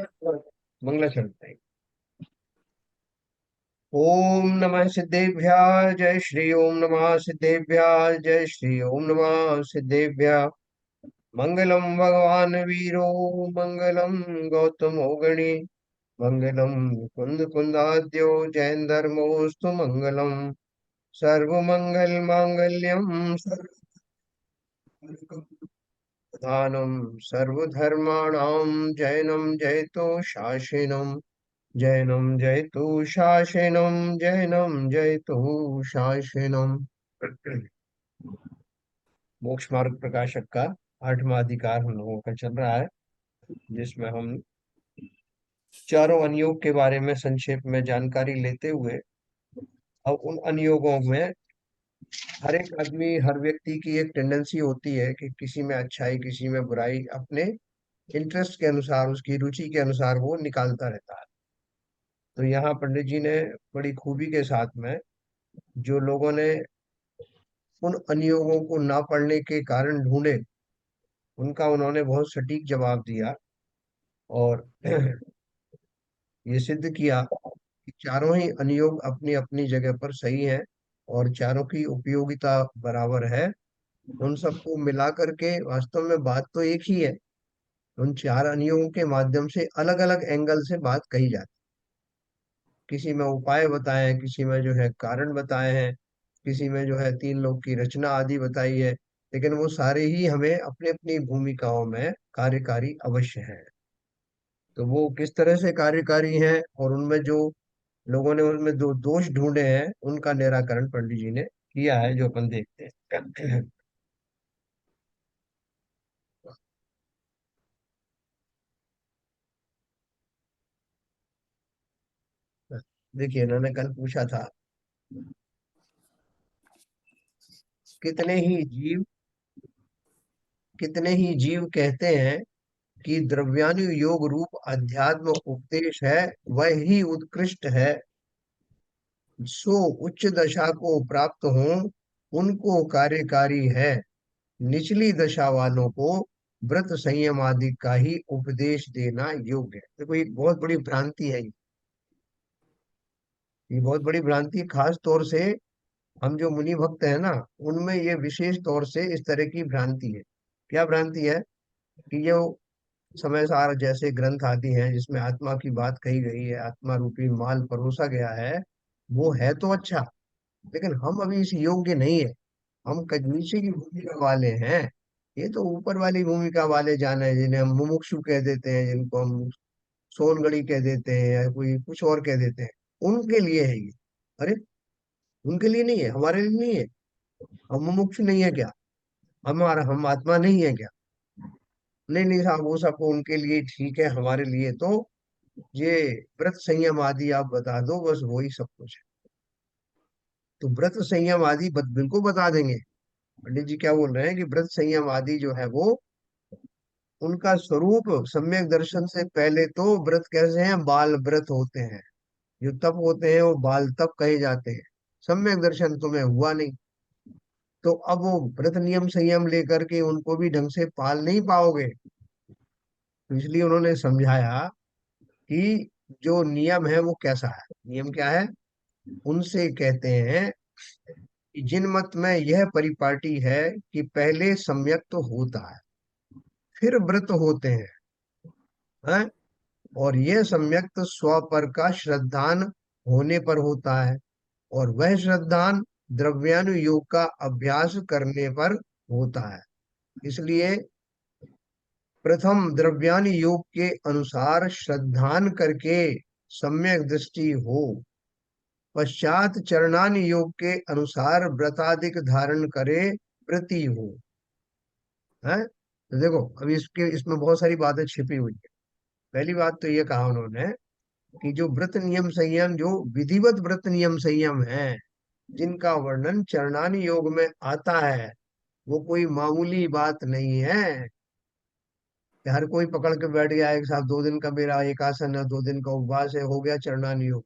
मंगलाचरण। ओम नमः सिद्धेभ्यः जय श्री ओम नमः सिद्धेभ्यः जय श्री ओम नमः सिद्धेभ्यः। मंगलम भगवान वीरो मंगलम गौतमो गणी मंगलम कुंद कुंदाद्यो जैन धर्मोस्तु मंगलम सर्वमंगल मांगल्यम सर्वदानम सर्वधर्माणां जैनम जयतो शासिनम जैनम जयतु शासनम जैनम जयतु शासनम। मोक्ष मार्ग प्रकाशक का 8वां अधिकार हम लोगों का चल रहा है, जिसमें हम चारों अनुयोग के बारे में संक्षेप में जानकारी लेते हुए अब उन अनुयोगों में हर एक आदमी हर व्यक्ति की एक टेंडेंसी होती है कि किसी में अच्छाई किसी में बुराई अपने इंटरेस्ट के अनुसार उसकी रुचि के अनुसार वो निकालता रहता है। तो यहाँ पंडित जी ने बड़ी खूबी के साथ में जो लोगों ने उन अनियोगों को ना पढ़ने के कारण ढूंढे उनका उन्होंने बहुत सटीक जवाब दिया और ये सिद्ध किया कि चारों ही अनियोग अपनी अपनी जगह पर सही है और चारों की उपयोगिता बराबर है। उन सबको मिला करके वास्तव में बात तो एक ही है। उन चार अनियोगों के माध्यम से अलग अलग एंगल से बात कही जाती। किसी में उपाय बताए हैं, किसी में जो है कारण बताए हैं, किसी में जो है तीन लोग की रचना आदि बताई है। लेकिन वो सारे ही हमें अपनी अपनी भूमिकाओं में कार्यकारी अवश्य है। तो वो किस तरह से कार्यकारी हैं और उनमें जो लोगों ने उनमें दो दोष ढूंढे हैं उनका निराकरण पंडित जी ने किया है, जो अपन देखते हैं। देखिए, इन्होंने कल पूछा था कितने ही जीव कितने ही जीव कहते हैं कि द्रव्यानु योग रूप अध्यात्म उपदेश है, वह ही उत्कृष्ट है। सो उच्च दशा को प्राप्त हो उनको कार्यकारी है। निचली दशा वालों को व्रत संयम आदि का ही उपदेश देना योग्य है। देखो, एक बहुत बड़ी भ्रांति है ये बहुत बड़ी भ्रांति है। खास तौर से हम जो मुनि भक्त है ना, उनमें ये विशेष तौर से इस तरह की भ्रांति है। क्या भ्रांति है कि जो समय सार जैसे ग्रंथ आदि हैं जिसमें आत्मा की बात कही गई है, आत्मा रूपी माल परोसा गया है, वो है तो अच्छा, लेकिन हम अभी इस योग्य नहीं है। हम नीचे की भूमिका वाले हैं। ये तो ऊपर वाली भूमिका वाले जाने हैं, जिन्हें हम मुमुक्षु कह देते हैं, जिनको हम सोनगढ़ी कह देते हैं या कोई कुछ और कह देते हैं। उनके लिए है ये। अरे, उनके लिए नहीं है, हमारे लिए नहीं है। हम मुमुक्षु नहीं है क्या? हम आत्मा नहीं है क्या? नहीं नहीं साहब, वो सब उनके लिए ठीक है, हमारे लिए तो ये व्रत संयम आदि आप बता दो, बस वही सब कुछ है। तो व्रत संयम आदि बिल्कुल बता देंगे। पंडित जी क्या बोल रहे हैं कि व्रत संयम आदि जो है वो उनका स्वरूप सम्यक दर्शन से पहले तो व्रत कैसे हैं, बाल व्रत होते हैं। जो तप होते हैं वो बाल तप कहे जाते हैं। सम्यक दर्शन तुम्हें हुआ नहीं, तो अब वो व्रत नियम संयम लेकर के उनको भी ढंग से पाल नहीं पाओगे। तो इसलिए उन्होंने समझाया कि जो नियम है वो कैसा है। नियम क्या है? उनसे कहते हैं कि जिन मत में यह परिपाटी है कि पहले सम्यक तो होता है, फिर व्रत होते हैं। और यह सम्यक्त स्वपर का श्रद्धान होने पर होता है, और वह श्रद्धान द्रव्यानु योग का अभ्यास करने पर होता है। इसलिए प्रथम द्रव्यानु योग के अनुसार श्रद्धान करके सम्यक दृष्टि हो, पश्चात चरणान योग के अनुसार व्रतादिक धारण करे, वृत्ति हो। है, तो देखो अभी इसमें बहुत सारी बातें छिपी हुई है। पहली बात तो ये कहा उन्होंने कि जो व्रत नियम संयम, जो विधिवत व्रत नियम संयम है, जिनका वर्णन चरणानी योग में आता है, वो कोई मामूली बात नहीं है कि हर कोई पकड़ के बैठ गया एक साथ, 2 दिन का मेरा एक आसन है, 2 दिन का उपवास है, हो गया चरणानी योग।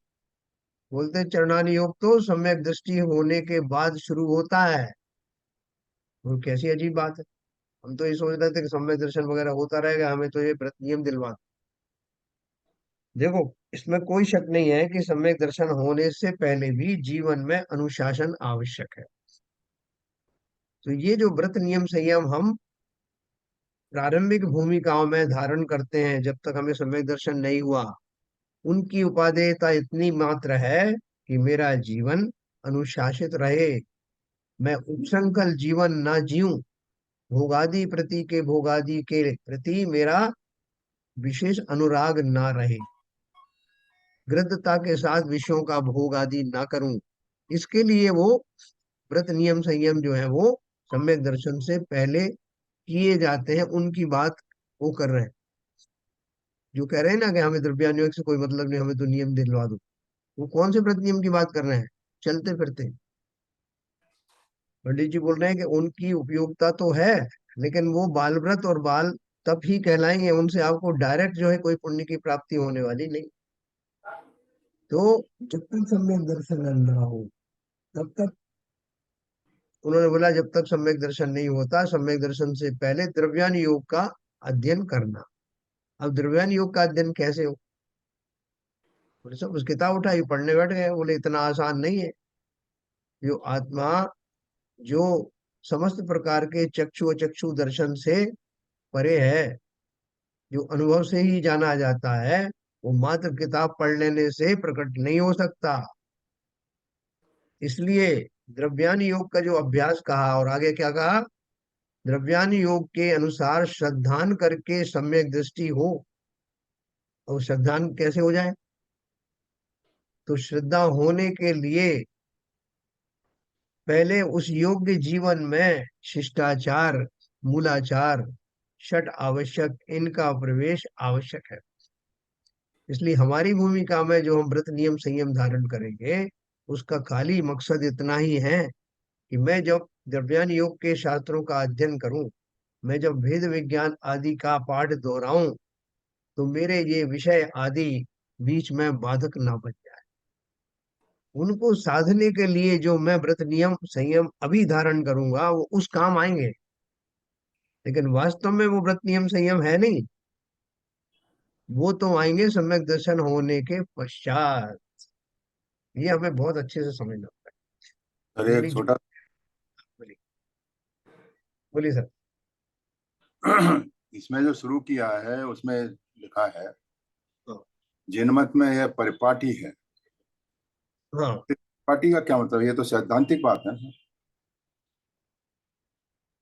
बोलते हैं चरणानी योग तो सम्यक दृष्टि होने के बाद शुरू होता है। वो कैसी अजीब बात है। हम तो ये सोच रहे थे कि सम्यक दर्शन वगैरह होता रहेगा, हमें तो ये व्रत नियम दिलवा। देखो, इसमें कोई शक नहीं है कि सम्यक दर्शन होने से पहले भी जीवन में अनुशासन आवश्यक है। तो ये जो व्रत नियम संयम हम प्रारंभिक भूमिकाओं में धारण करते हैं, जब तक हमें सम्यक दर्शन नहीं हुआ, उनकी उपादेयता इतनी मात्र है कि मेरा जीवन अनुशासित रहे, मैं उच्छृंखल जीवन ना जीऊं, भोगादि के प्रति मेरा विशेष अनुराग ना रहे, गृद्धता के साथ विषयों का भोग आदि ना करूं। इसके लिए वो व्रत नियम संयम जो है वो सम्यक दर्शन से पहले किए जाते हैं। उनकी बात वो कर रहे हैं, जो कह रहे हैं ना कि हमें द्रव्यानुयोग से कोई मतलब नहीं, हमें तो नियम दिलवा दो। वो कौन से व्रत नियम की बात कर रहे हैं? चलते फिरते। पंडित जी बोल रहे हैं कि उनकी उपयोगिता तो है, लेकिन वो बाल व्रत और बाल तप ही कहलाएंगे, उनसे आपको डायरेक्ट जो है कोई पुण्य की प्राप्ति होने वाली नहीं। तो जब तक सम्यक दर्शन न हो तब तक, उन्होंने बोला, जब तक सम्यक दर्शन नहीं होता, सम्यक दर्शन से पहले द्रव्यान योग का अध्ययन करना। अब द्रव्यान योग का अध्ययन कैसे हो? बोले सब उस किताब उठाई पढ़ने बैठ गए। बोले इतना आसान नहीं है। जो आत्मा, जो समस्त प्रकार के चक्षु अचक्षु दर्शन से परे है, जो अनुभव से ही जाना जाता है, वो मात्र किताब पढ़ लेने से प्रकट नहीं हो सकता। इसलिए द्रव्यान योग का जो अभ्यास कहा, और आगे क्या कहा? द्रव्यान योग के अनुसार श्रद्धान करके सम्यक दृष्टि हो। और श्रद्धान कैसे हो जाए? तो श्रद्धा होने के लिए पहले उस योग्य जीवन में शिष्टाचार, मूलाचार, षट आवश्यक, इनका प्रवेश आवश्यक है। इसलिए हमारी भूमिका में जो हम व्रत नियम संयम धारण करेंगे, उसका खाली मकसद इतना ही है कि मैं जब द्रव्यान योग के शास्त्रों का अध्ययन करूं, मैं जब वेद विज्ञान आदि का पाठ दोहराऊं, तो मेरे ये विषय आदि बीच में बाधक ना बन जाए। उनको साधने के लिए जो मैं व्रत नियम संयम अभी धारण करूंगा, वो उस काम आएंगे, लेकिन वास्तव में वो व्रत नियम संयम है नहीं। वो तो आएंगे सम्यक दर्शन होने के पश्चात। ये हमें बहुत अच्छे से समझना होता सर है। एक इसलिए छोटा बोलिए, बोलिए सर। इसमें जो शुरू किया है उसमें लिखा है, हाँ, जिनमत में यह परिपाटी है। हाँ, परिपाटी का क्या मतलब? ये तो सैद्धांतिक बात है।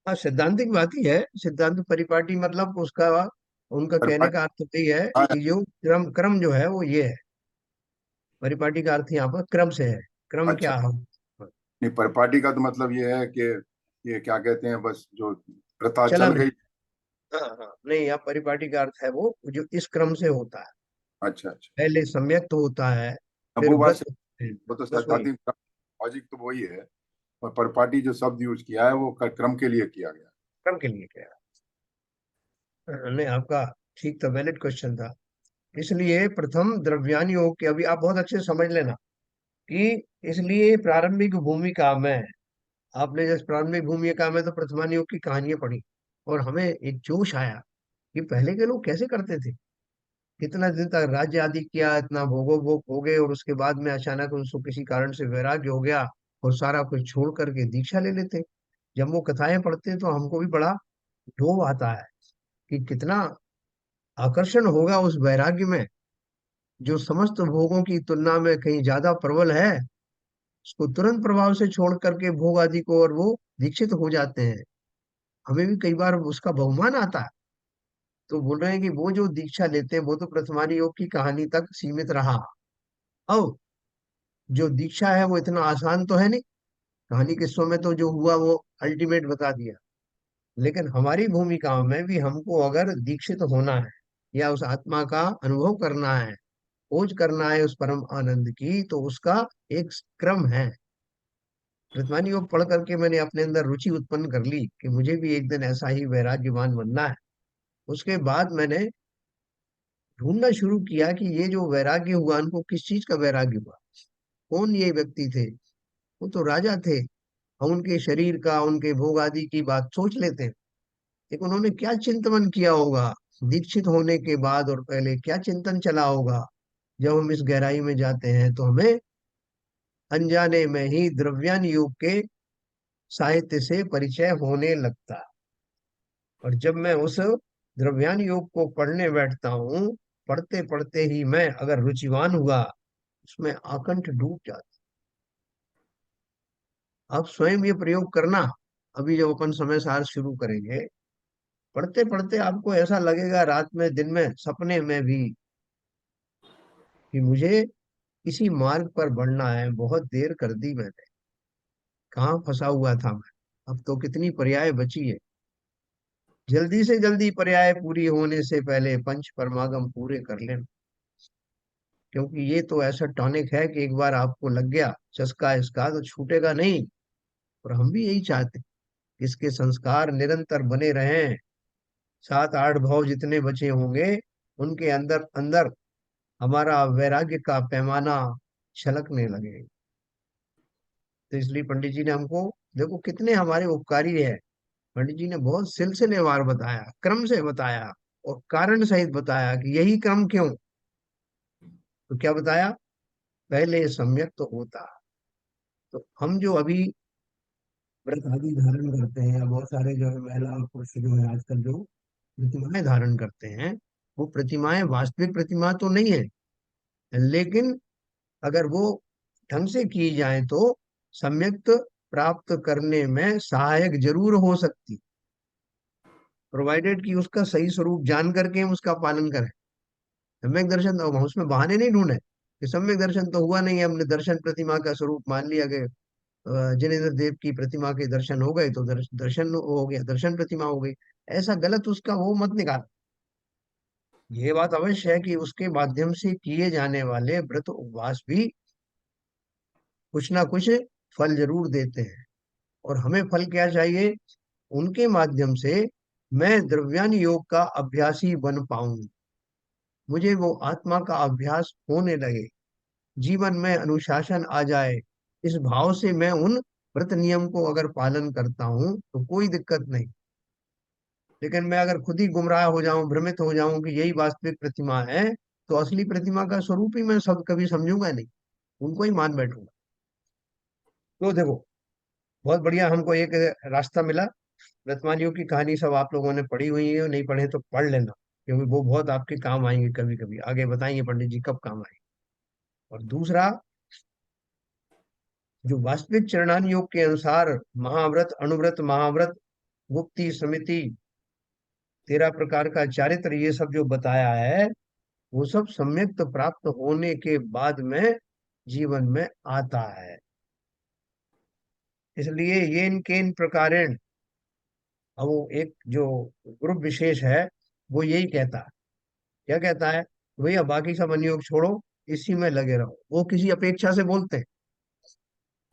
हाँ, सिद्धांतिक बात ही है। सिद्धांत परिपाटी मतलब उसका, उनका कहने परिपाटी का अर्थ यही है हाँ, कि जो क्रम क्रम जो है वो ये है। परिपाटी का अर्थ यहाँ पर क्रम से है। क्रम अच्छा। क्या हो? नहीं, परिपाटी का तो मतलब ये है कि ये क्या कहते हैं, बस जो प्रथा चल चलन। गई। हाँ, हाँ, नहीं, यहाँ परिपाटी का अर्थ है वो जो इस क्रम से होता है। अच्छा अच्छा। पहले सम्यक तो होता है, अब फिर वो बात व्रत से, होते हैं। वो तो बस वही। सैद्धांतिक लॉजिक तो वही है। और परिपाटी जो शब्द यूज किया है वो क्रम के लिए किया गया। क्रम के लिए क्या? नहीं, आपका ठीक था, वैलिड क्वेश्चन था। इसलिए प्रथम द्रव्यान योग के, अभी आप बहुत अच्छे से समझ लेना कि इसलिए प्रारंभिक भूमिका में, आपने जैसे प्रारंभिक भूमिका में तो प्रथमान योग की कहानियां पढ़ी, और हमें एक जोश आया कि पहले के लोग कैसे करते थे। कितना दिन तक राज्य आदि किया, इतना भोगो भोग हो गए, और उसके बाद में अचानक उनको किसी कारण से वैराग्य हो गया, और सारा कुछ छोड़ करके दीक्षा ले लेते। जब वो कथाएं पढ़ते तो हमको भी बड़ा डोव आता है कि कितना आकर्षण होगा उस वैराग्य में, जो समस्त भोगों की तुलना में कहीं ज्यादा प्रबल है। उसको तुरंत प्रभाव से छोड़ करके भोग आदि को, और वो दीक्षित हो जाते हैं। हमें भी कई बार उसका बहुमान आता है। तो बोल रहे हैं कि वो जो दीक्षा लेते हैं वो तो प्रथमानी योग की कहानी तक सीमित रहा। अब जो दीक्षा है वो इतना आसान तो है नहीं। कहानी किस्सों में तो जो हुआ वो अल्टीमेट बता दिया। लेकिन हमारी भूमिकाओं में भी हमको अगर दीक्षित होना है, या उस आत्मा का अनुभव करना है, खोज करना है उस परम आनंद की, तो उसका एक क्रम है। प्रतिमानी योग पढ़ करके मैंने अपने अंदर रुचि उत्पन्न कर ली कि मुझे भी एक दिन ऐसा ही वैराग्यवान बनना है। उसके बाद मैंने ढूंढना शुरू किया कि ये जो वैराग्य हुआ, उनको किस चीज का वैराग्य हुआ, कौन ये व्यक्ति थे। वो तो राजा थे, हम उनके शरीर का, उनके भोग आदि की बात सोच लेते हैं, लेकिन उन्होंने क्या चिंतन किया होगा दीक्षित होने के बाद, और पहले क्या चिंतन चला होगा। जब हम इस गहराई में जाते हैं तो हमें अनजाने में ही द्रव्यान योग के साहित्य से परिचय होने लगता। और जब मैं उस द्रव्यान योग को पढ़ने बैठता हूँ, पढ़ते पढ़ते ही मैं अगर रुचिवान हुआ, उसमें आकंठ डूब जाता। आप स्वयं ये प्रयोग करना। अभी जब अपन समय सार शुरू करेंगे, पढ़ते पढ़ते आपको ऐसा लगेगा रात में, दिन में, सपने में भी, कि मुझे इसी मार्ग पर बढ़ना है। बहुत देर कर दी मैंने, कहाँ फंसा हुआ था मैं। अब तो कितनी पर्याय बची है। जल्दी से जल्दी पर्याय पूरी होने से पहले पंच परमागम पूरे कर लेना, क्योंकि ये तो ऐसा टॉनिक है कि एक बार आपको लग गया चस्का इसका, तो छूटेगा नहीं। और हम भी यही चाहते हैं कि इसके संस्कार निरंतर बने रहें। सात आठ भाव जितने बचे होंगे, उनके अंदर अंदर हमारा वैराग्य का पैमाना छलकने लगे। तो इसलिए पंडित जी ने हमको, देखो कितने हमारे उपकारी है। पंडित जी ने बहुत सिलसिलेवार बताया, क्रम से बताया, और कारण सहित बताया कि यही क्रम क्यों। तो क्या बताया? पहले सम्यक तो होता। तो हम जो अभी व्रत आदि धारण करते हैं, या बहुत सारे जो है महिला और पुरुष जो है आजकल जो प्रतिमाएं धारण करते हैं, वो प्रतिमाएं वास्तविक प्रतिमा तो नहीं है, लेकिन अगर वो ढंग से की जाए तो सम्यक प्राप्त करने में सहायक जरूर हो सकती, प्रोवाइडेड कि उसका सही स्वरूप जान करके हम उसका पालन करें। सम्यक दर्शन, अब हम उसमें बहाने नहीं ढूंढे कि सम्यक दर्शन तो हुआ नहीं है, हमने दर्शन प्रतिमा का स्वरूप मान लिया कि जिनेन्द्र देव की प्रतिमा के दर्शन हो गए तो दर्शन हो गया, दर्शन प्रतिमा हो गई। ऐसा गलत उसका वो मत निकाल। ये बात अवश्य है कि उसके माध्यम से किए जाने वाले व्रत उपवास भी कुछ ना कुछ फल जरूर देते हैं। और हमें फल क्या चाहिए? उनके माध्यम से मैं द्रव्यान योग का अभ्यासी बन पाऊं, मुझे वो आत्मा का अभ्यास होने लगे, जीवन में अनुशासन आ जाए। इस भाव से मैं उन व्रत नियम को अगर पालन करता हूं तो कोई दिक्कत नहीं। लेकिन मैं अगर खुद ही गुमराह हो जाऊं, भ्रमित हो जाऊं कि यही वास्तविक प्रतिमा है, तो असली प्रतिमा का स्वरूप ही मैं सब कभी समझूंगा नहीं, उनको ही मान बैठूंगा। तो देखो, बहुत बढ़िया हमको एक रास्ता मिला। व्रतवानियों की कहानी सब आप लोगों ने पढ़ी हुई है, नहीं पढ़े तो पढ़ लेना, क्योंकि वो बहुत आपके काम आएंगे। कभी कभी आगे बताएंगे पंडित जी कब काम आएंगे। और दूसरा, जो वास्तविक चरणान योग के अनुसार महाव्रत, अनुव्रत, महाव्रत, गुप्ती, समिति, 13 प्रकार का चारित्र, ये सब जो बताया है, वो सब सम्यक प्राप्त होने के बाद में जीवन में आता है। इसलिए येन केन प्रकारेण, अब वो एक जो ग्रुप विशेष है, वो यही कहता है। क्या कहता है? भैया बाकी सब अनुयोग छोड़ो, इसी में लगे रहो। वो किसी अपेक्षा से बोलते हैं।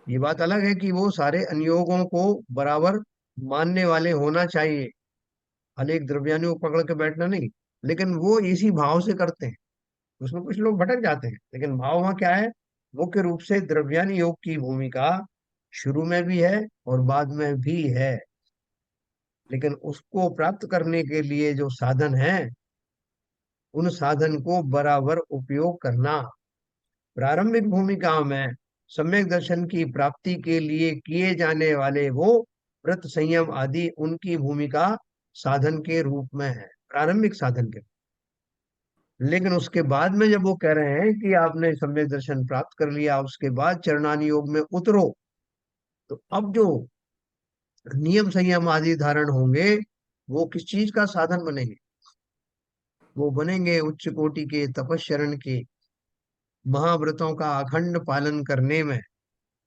ये बात अलग है कि वो सारे अनुयोगों को बराबर मानने वाले होना चाहिए, अनेक द्रव्यानुयोग पकड़ के बैठना नहीं। लेकिन वो इसी भाव से करते हैं। उसमें कुछ लोग भटक जाते हैं, लेकिन भाव वहाँ क्या है? मुख्य रूप से द्रव्यान योग की भूमिका शुरू में भी है और बाद में भी है। लेकिन उसको प्राप्त करने के लिए जो साधन है, उन साधन को बराबर उपयोग करना। प्रारंभिक भूमिका में सम्यक दर्शन की प्राप्ति के लिए किए जाने वाले वो व्रत, संयम आदि उनकी भूमिका साधन के रूप में है, प्रारंभिक साधन के। लेकिन उसके बाद में जब वो कह रहे हैं कि आपने सम्यक दर्शन प्राप्त कर लिया, उसके बाद चरणानी योग में उतरो, तो अब जो नियम संयम आदि धारण होंगे, वो किस चीज का साधन बनेंगे? वो बनेंगे उच्च कोटि के तपस्चरण के, महाव्रतों का अखंड पालन करने में,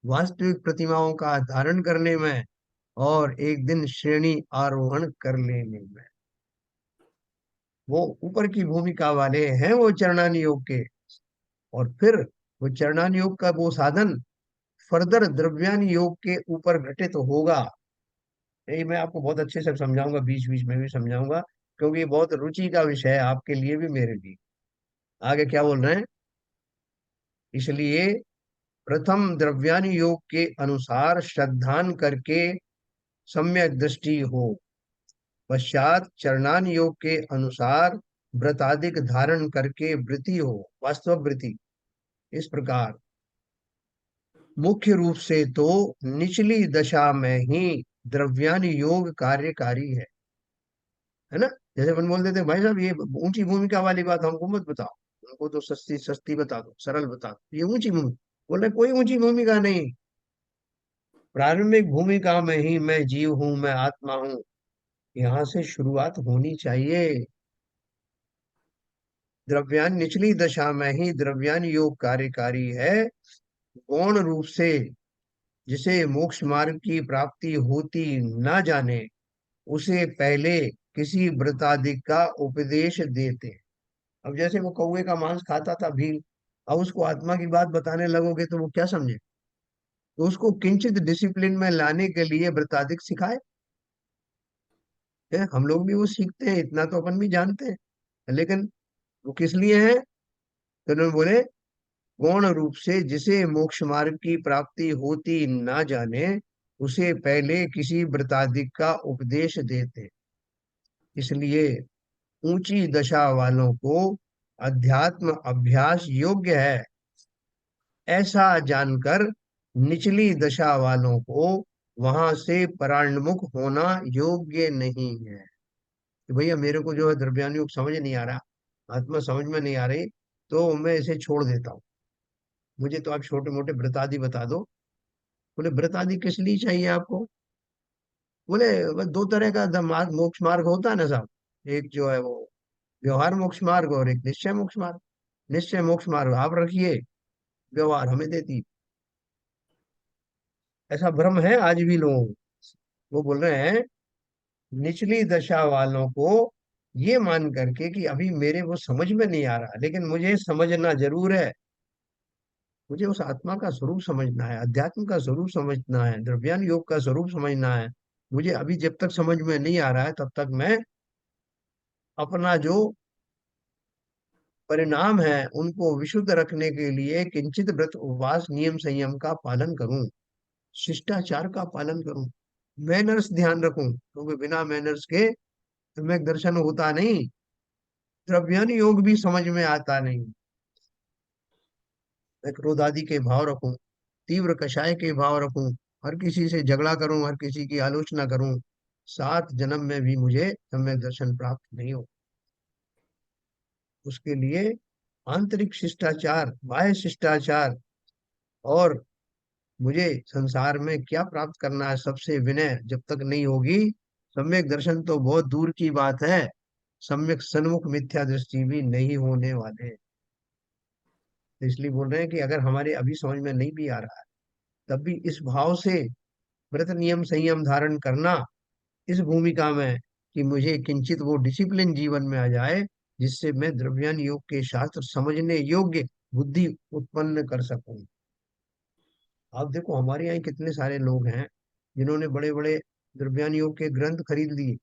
वास्तविक प्रतिमाओं का धारण करने में, और एक दिन श्रेणी आरोहण कर लेने में। वो ऊपर की भूमिका वाले हैं वो चरणानी योग के। और फिर वो चरणानी योग का वो साधन फर्दर द्रव्यान योग के ऊपर घटित होगा। यही मैं आपको बहुत अच्छे से समझाऊंगा, बीच बीच में भी समझाऊंगा, क्योंकि ये बहुत रुचि का विषय है आपके लिए भी, मेरे लिए। आगे क्या बोल रहे हैं? इसलिए प्रथम द्रव्यान योग के अनुसार श्रद्धान करके सम्यक दृष्टि हो, पश्चात चरणान योग के अनुसार व्रतादिक धारण करके वृत्ति हो, वास्तव वृत्ति। इस प्रकार मुख्य रूप से तो निचली दशा में ही द्रव्यान योग कार्यकारी है ना। जैसे अपन बोल देते हैं, भाई साहब ये ऊंची भूमिका वाली बात हमको मत बताओ, हमको तो सस्ती सस्ती बता दो, सरल बता दो, ये ऊंची भूमिका। बोल रहे कोई ऊंची भूमिका नहीं, प्रारंभिक भूमिका में ही मैं जीव हूं, मैं आत्मा हूं, यहाँ से शुरुआत होनी चाहिए। द्रव्यान निचली दशा में ही द्रव्यान योग कार्यकारी है, गौण रूप से जिसे मोक्ष मार्ग की प्राप्ति होती ना जाने, उसे पहले किसी व्रतादि का उपदेश देते। अब जैसे वो कौवे का मांस खाता था भील, अब उसको आत्मा की बात बताने लगोगे तो वो क्या समझे। तो उसको किंचित डिसिप्लिन में लाने के लिए व्रताधिक सिखाए है। हम लोग भी वो सीखते हैं, इतना तो अपन भी जानते हैं, लेकिन वो किस लिए है। तो उन्होंने बोले गौण रूप से जिसे मोक्ष मार्ग की प्राप्ति होती ना जाने, उसे पहले किसी व्रताधिक का उपदेश देते। इसलिए ऊंची दशा वालों को अध्यात्म अभ्यास योग्य है, ऐसा जानकर निचली दशा वालों को वहां से परान्मुख होना योग्य नहीं है। कि भैया मेरे को जो है द्रव्यान योग समझ नहीं आ रहा, आत्मा समझ में नहीं आ रही, तो मैं इसे छोड़ देता हूँ, मुझे तो आप छोटे मोटे व्रतादि बता दो। बोले व्रतादि किस लिए चाहिए आपको। बोले बस दो तरह का मार्ग, मोक्ष मार्ग होता है ना साहब, एक जो है वो व्यवहार मोक्ष मार्ग और एक निश्चय मोक्ष मार्ग। निश्चय मोक्ष मार्ग आप रखिए, व्यवहार हमें देती। ऐसा भ्रम है आज भी लोगों को। वो बोल रहे हैं निचली दशा वालों को ये मान करके कि अभी मेरे वो समझ में नहीं आ रहा, लेकिन मुझे समझना जरूर है। मुझे उस आत्मा का स्वरूप समझना है, अध्यात्म का स्वरूप समझना है, द्रव्यान योग का स्वरूप समझना है। मुझे अभी जब तक समझ में नहीं आ रहा है तब तक मैं अपना जो परिणाम है उनको विशुद्ध रखने के लिए किंचित व्रत उपवास नियम संयम का पालन करूं, शिष्टाचार का पालन करूं, मैनर्स ध्यान रखूं, क्योंकि बिना मैनर्स के सम्यक दर्शन होता नहीं, द्रव्यान योग भी समझ में आता नहीं। मैं क्रोध आदि के भाव रखूं, तीव्र कषाय के भाव रखूं, हर किसी से झगड़ा करूं, हर किसी की आलोचना करूं, 7 जन्म में भी मुझे सम्यक दर्शन प्राप्त नहीं हो। उसके लिए आंतरिक शिष्टाचार, बाह्य शिष्टाचार, और मुझे संसार में क्या प्राप्त करना है, सबसे विनय जब तक नहीं होगी, सम्यक दर्शन तो बहुत दूर की बात है, सम्यक सन्मुख मिथ्या दृष्टि भी नहीं होने वाले। तो इसलिए बोल रहे हैं कि अगर हमारे अभी समझ में नहीं भी आ रहा है, तब भी इस भाव से व्रत नियम संयम धारण करना, इस भूमिका में कि मुझे किंचित वो डिसिप्लिन जीवन में आ जाए, जिससे मैं द्रव्यान योग के शास्त्र समझने योग्य बुद्धि उत्पन्न कर सकूं। आप देखो हमारे यहाँ कितने सारे लोग हैं जिन्होंने बड़े बड़े द्रव्यान योग के ग्रंथ खरीद लिए,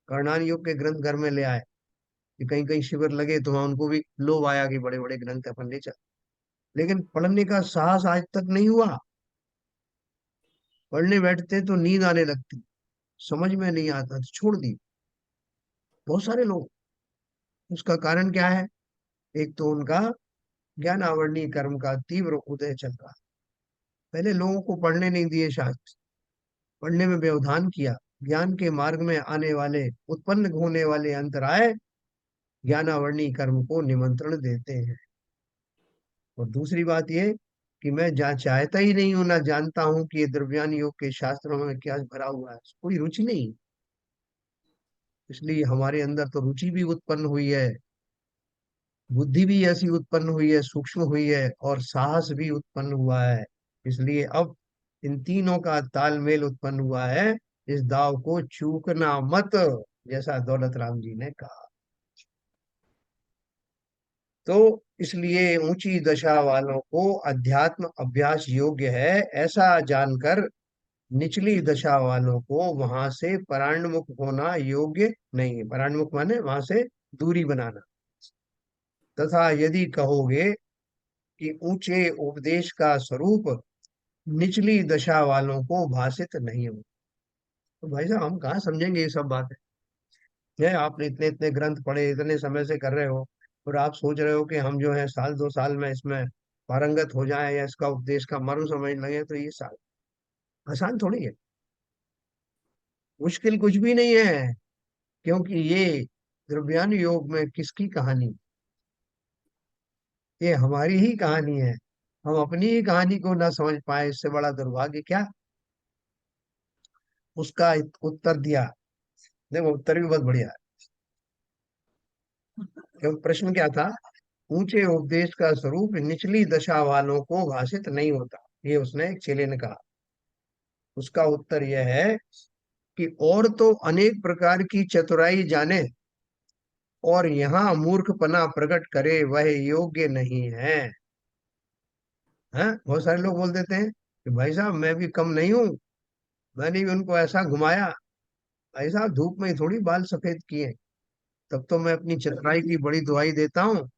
कर्णान योग के ग्रंथ घर में ले आए, कि कहीं कहीं शिविर लगे तो वहां उनको भी लोभ आया कि बड़े बड़े ग्रंथ अपन ले चल, लेकिन पढ़ने का साहस आज तक नहीं हुआ। पढ़ने बैठते तो नींद आने लगती, समझ में नहीं आता तो छोड़ दी बहुत सारे लोग। उसका कारण क्या है। एक तो उनका ज्ञान आवरणीय कर्म का तीव्र उदय चल रहा, पहले लोगों को पढ़ने नहीं दिए शास्त्र, पढ़ने में व्यवधान किया, ज्ञान के मार्ग में आने वाले उत्पन्न होने वाले अंतराय ज्ञानावरणीय कर्म को निमंत्रण देते हैं। और दूसरी बात ये कि मैं जहाँ चाहता ही नहीं हूं, ना जानता हूं कि ये द्रव्यान योग के शास्त्रों में क्या भरा हुआ है, कोई रुचि नहीं। इसलिए हमारे अंदर तो रुचि भी उत्पन्न हुई है, बुद्धि भी ऐसी उत्पन्न हुई है, सूक्ष्म हुई है, और साहस भी उत्पन्न हुआ है। इसलिए अब इन तीनों का तालमेल उत्पन्न हुआ है, इस दाव को चूकना मत, जैसा दौलत राम जी ने कहा। तो इसलिए ऊंची दशा वालों को अध्यात्म अभ्यास योग्य है, ऐसा जानकर निचली दशा वालों को वहां से परान्मुख होना योग्य नहीं है। परान्मुख माने वहां से दूरी बनाना। तथा यदि कहोगे कि ऊंचे उपदेश का स्वरूप निचली दशा वालों को भाषित नहीं हो, तो भाई साहब हम कहाँ समझेंगे ये सब बातें। है आपने इतने इतने ग्रंथ पढ़े, इतने समय से कर रहे हो, और आप सोच रहे हो कि हम जो है साल दो साल में इसमें पारंगत हो जाएं या इसका उपदेश का मर्म समझ लगे, तो ये साल आसान थोड़ी है। मुश्किल कुछ भी नहीं है, क्योंकि ये द्रव्यान योग में किसकी कहानी, ये हमारी ही कहानी है। हम अपनी ही कहानी को ना समझ पाए, इससे बड़ा दुर्भाग्य क्या। उसका उत्तर दिया। देखो उत्तर भी बहुत बढ़िया है। क्योंकि प्रश्न क्या था, ऊंचे उपदेश का स्वरूप निचली दशा वालों को भाषित नहीं होता, ये उसने एक चेले ने कहा। उसका उत्तर यह है कि और तो अनेक प्रकार की चतुराई जाने, और यहाँ मूर्खपना प्रकट करे वह योग्य नहीं है। हैं, बहुत सारे लोग बोल देते हैं कि भाई साहब मैं भी कम नहीं हूं, मैंने भी उनको ऐसा घुमाया, भाई साहब धूप में ही थोड़ी बाल सफेद किए, तब तो मैं अपनी चतुराई की बड़ी दुहाई देता हूँ।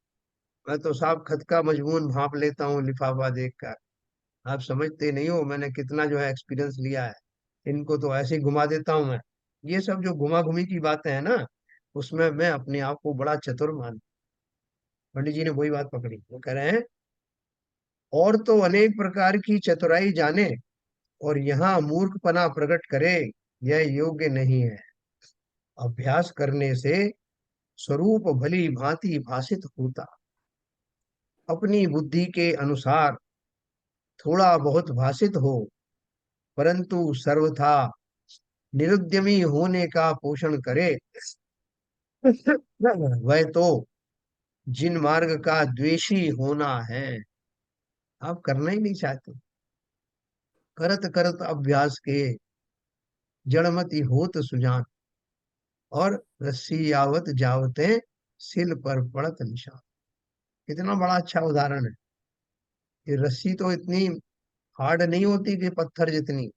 मैं तो साहब खत का मजमून भांप लेता हूँ लिफाफा देखकर। आप समझते नहीं हो मैंने कितना जो है एक्सपीरियंस लिया है, इनको तो ऐसे ही घुमा देता हूँ मैं। ये सब जो घुमा घुमी की बातें हैं ना, उसमें मैं अपने आप को बड़ा चतुर मान। पंडित जी ने वही बात पकड़ी, वो कह रहे हैं और तो अनेक प्रकार की चतुराई जाने, और यहाँ मूर्खपना प्रकट करे यह योग्य नहीं है। अभ्यास करने से स्वरूप भली भांति भाषित होता, अपनी बुद्धि के अनुसार थोड़ा बहुत भाषित हो, परंतु सर्वथा निरुद्यमी होने का पोषण करे, वह तो जिन मार्ग का द्वेषी होना है। आप करना ही नहीं चाहते, करत करत अभ्यास के जड़मति होत सुजान, और रस्सी आवत जावते सिल पर पड़त निशान। कितना बड़ा अच्छा उदाहरण है। ये रस्सी तो इतनी हार्ड नहीं होती कि पत्थर जितनी,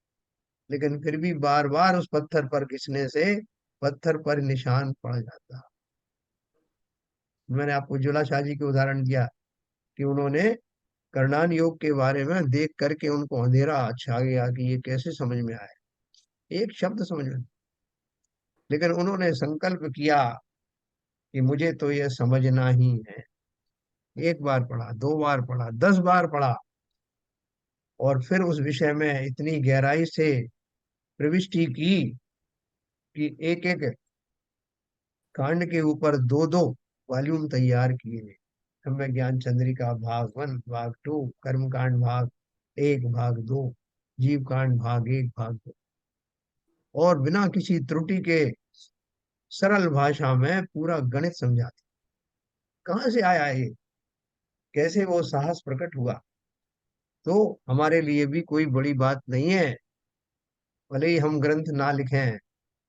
लेकिन फिर भी बार बार उस पत्थर पर घिसने से पत्थर पर निशान पड़ जाता। मैंने आपको जुला शाह जी के उदाहरण दिया कि उन्होंने करणान योग के बारे में देख करके उनको अंधेरा छा गया कि ये कैसे समझ में आए, एक शब्द समझ में, लेकिन उन्होंने संकल्प किया कि मुझे तो ये समझना ही है। एक बार पढ़ा, दो बार पढ़ा, 10 बार पढ़ा, और फिर उस विषय में इतनी गहराई से प्रविष्टि की कि एक एक कांड के ऊपर दो दो वॉल्यूम तैयार किए। सम्य ज्ञान चंद्रिका भाग 1, भाग 2, कर्म कांड भाग 1, भाग 2, जीव कांड भाग 1, भाग 2, और बिना किसी त्रुटि के सरल भाषा में पूरा गणित समझाते। कहाँ से आया ये, कैसे वो साहस प्रकट हुआ। तो हमारे लिए भी कोई बड़ी बात नहीं है, भले ही हम ग्रंथ ना लिखें,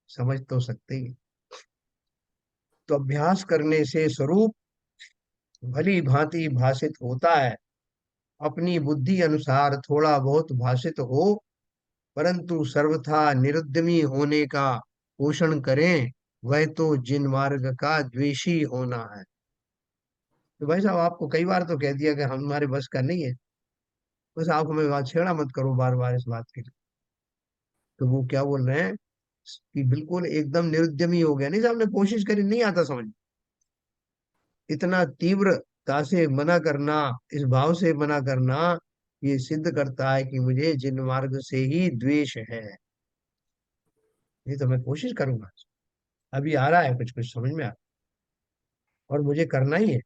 समझ तो सकते ही। तो अभ्यास करने से स्वरूप भली भांति भाषित होता है, अपनी बुद्धि अनुसार थोड़ा बहुत भाषित हो, परंतु सर्वथा निरुद्यमी होने का पोषण करें, वह तो जिन मार्ग का द्वेषी होना है। तो भाई साहब आपको कई बार तो कह दिया कि हमारे बस का नहीं है, बस आप हमें बात छेड़ा मत करो बार बार इस बात के लिए। तो वो क्या बोल रहे हैं कि बिल्कुल एकदम निरुद्यमी हो गया, नहीं साहब ने कोशिश करी नहीं आता समझ। इतना तीव्रता से मना करना, इस भाव से मना करना, ये सिद्ध करता है कि मुझे जिन मार्ग से ही द्वेष है। ये तो मैं कोशिश करूंगा, अभी आ रहा है कुछ कुछ समझ में आ, और मुझे करना ही है।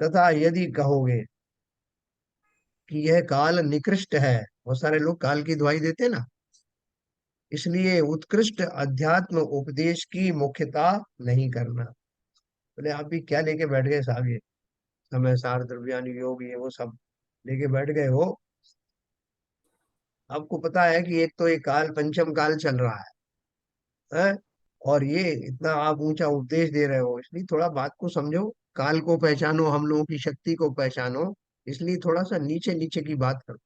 तथा यदि कहोगे कि यह काल निकृष्ट है, बहुत सारे लोग काल की दुहाई देते हैं ना, इसलिए उत्कृष्ट अध्यात्म उपदेश की मुख्यता नहीं करना। बोले आप भी क्या लेके बैठ गए साहब, ये समय सार द्रव्यान योग ये वो सब लेके बैठ गए हो। आपको पता है कि एक तो ये काल पंचम काल चल रहा है, और ये इतना आप ऊंचा उपदेश दे रहे हो, इसलिए थोड़ा बात को समझो, काल को पहचानो, हम लोगों की शक्ति को पहचानो, इसलिए थोड़ा सा नीचे नीचे की बात करो।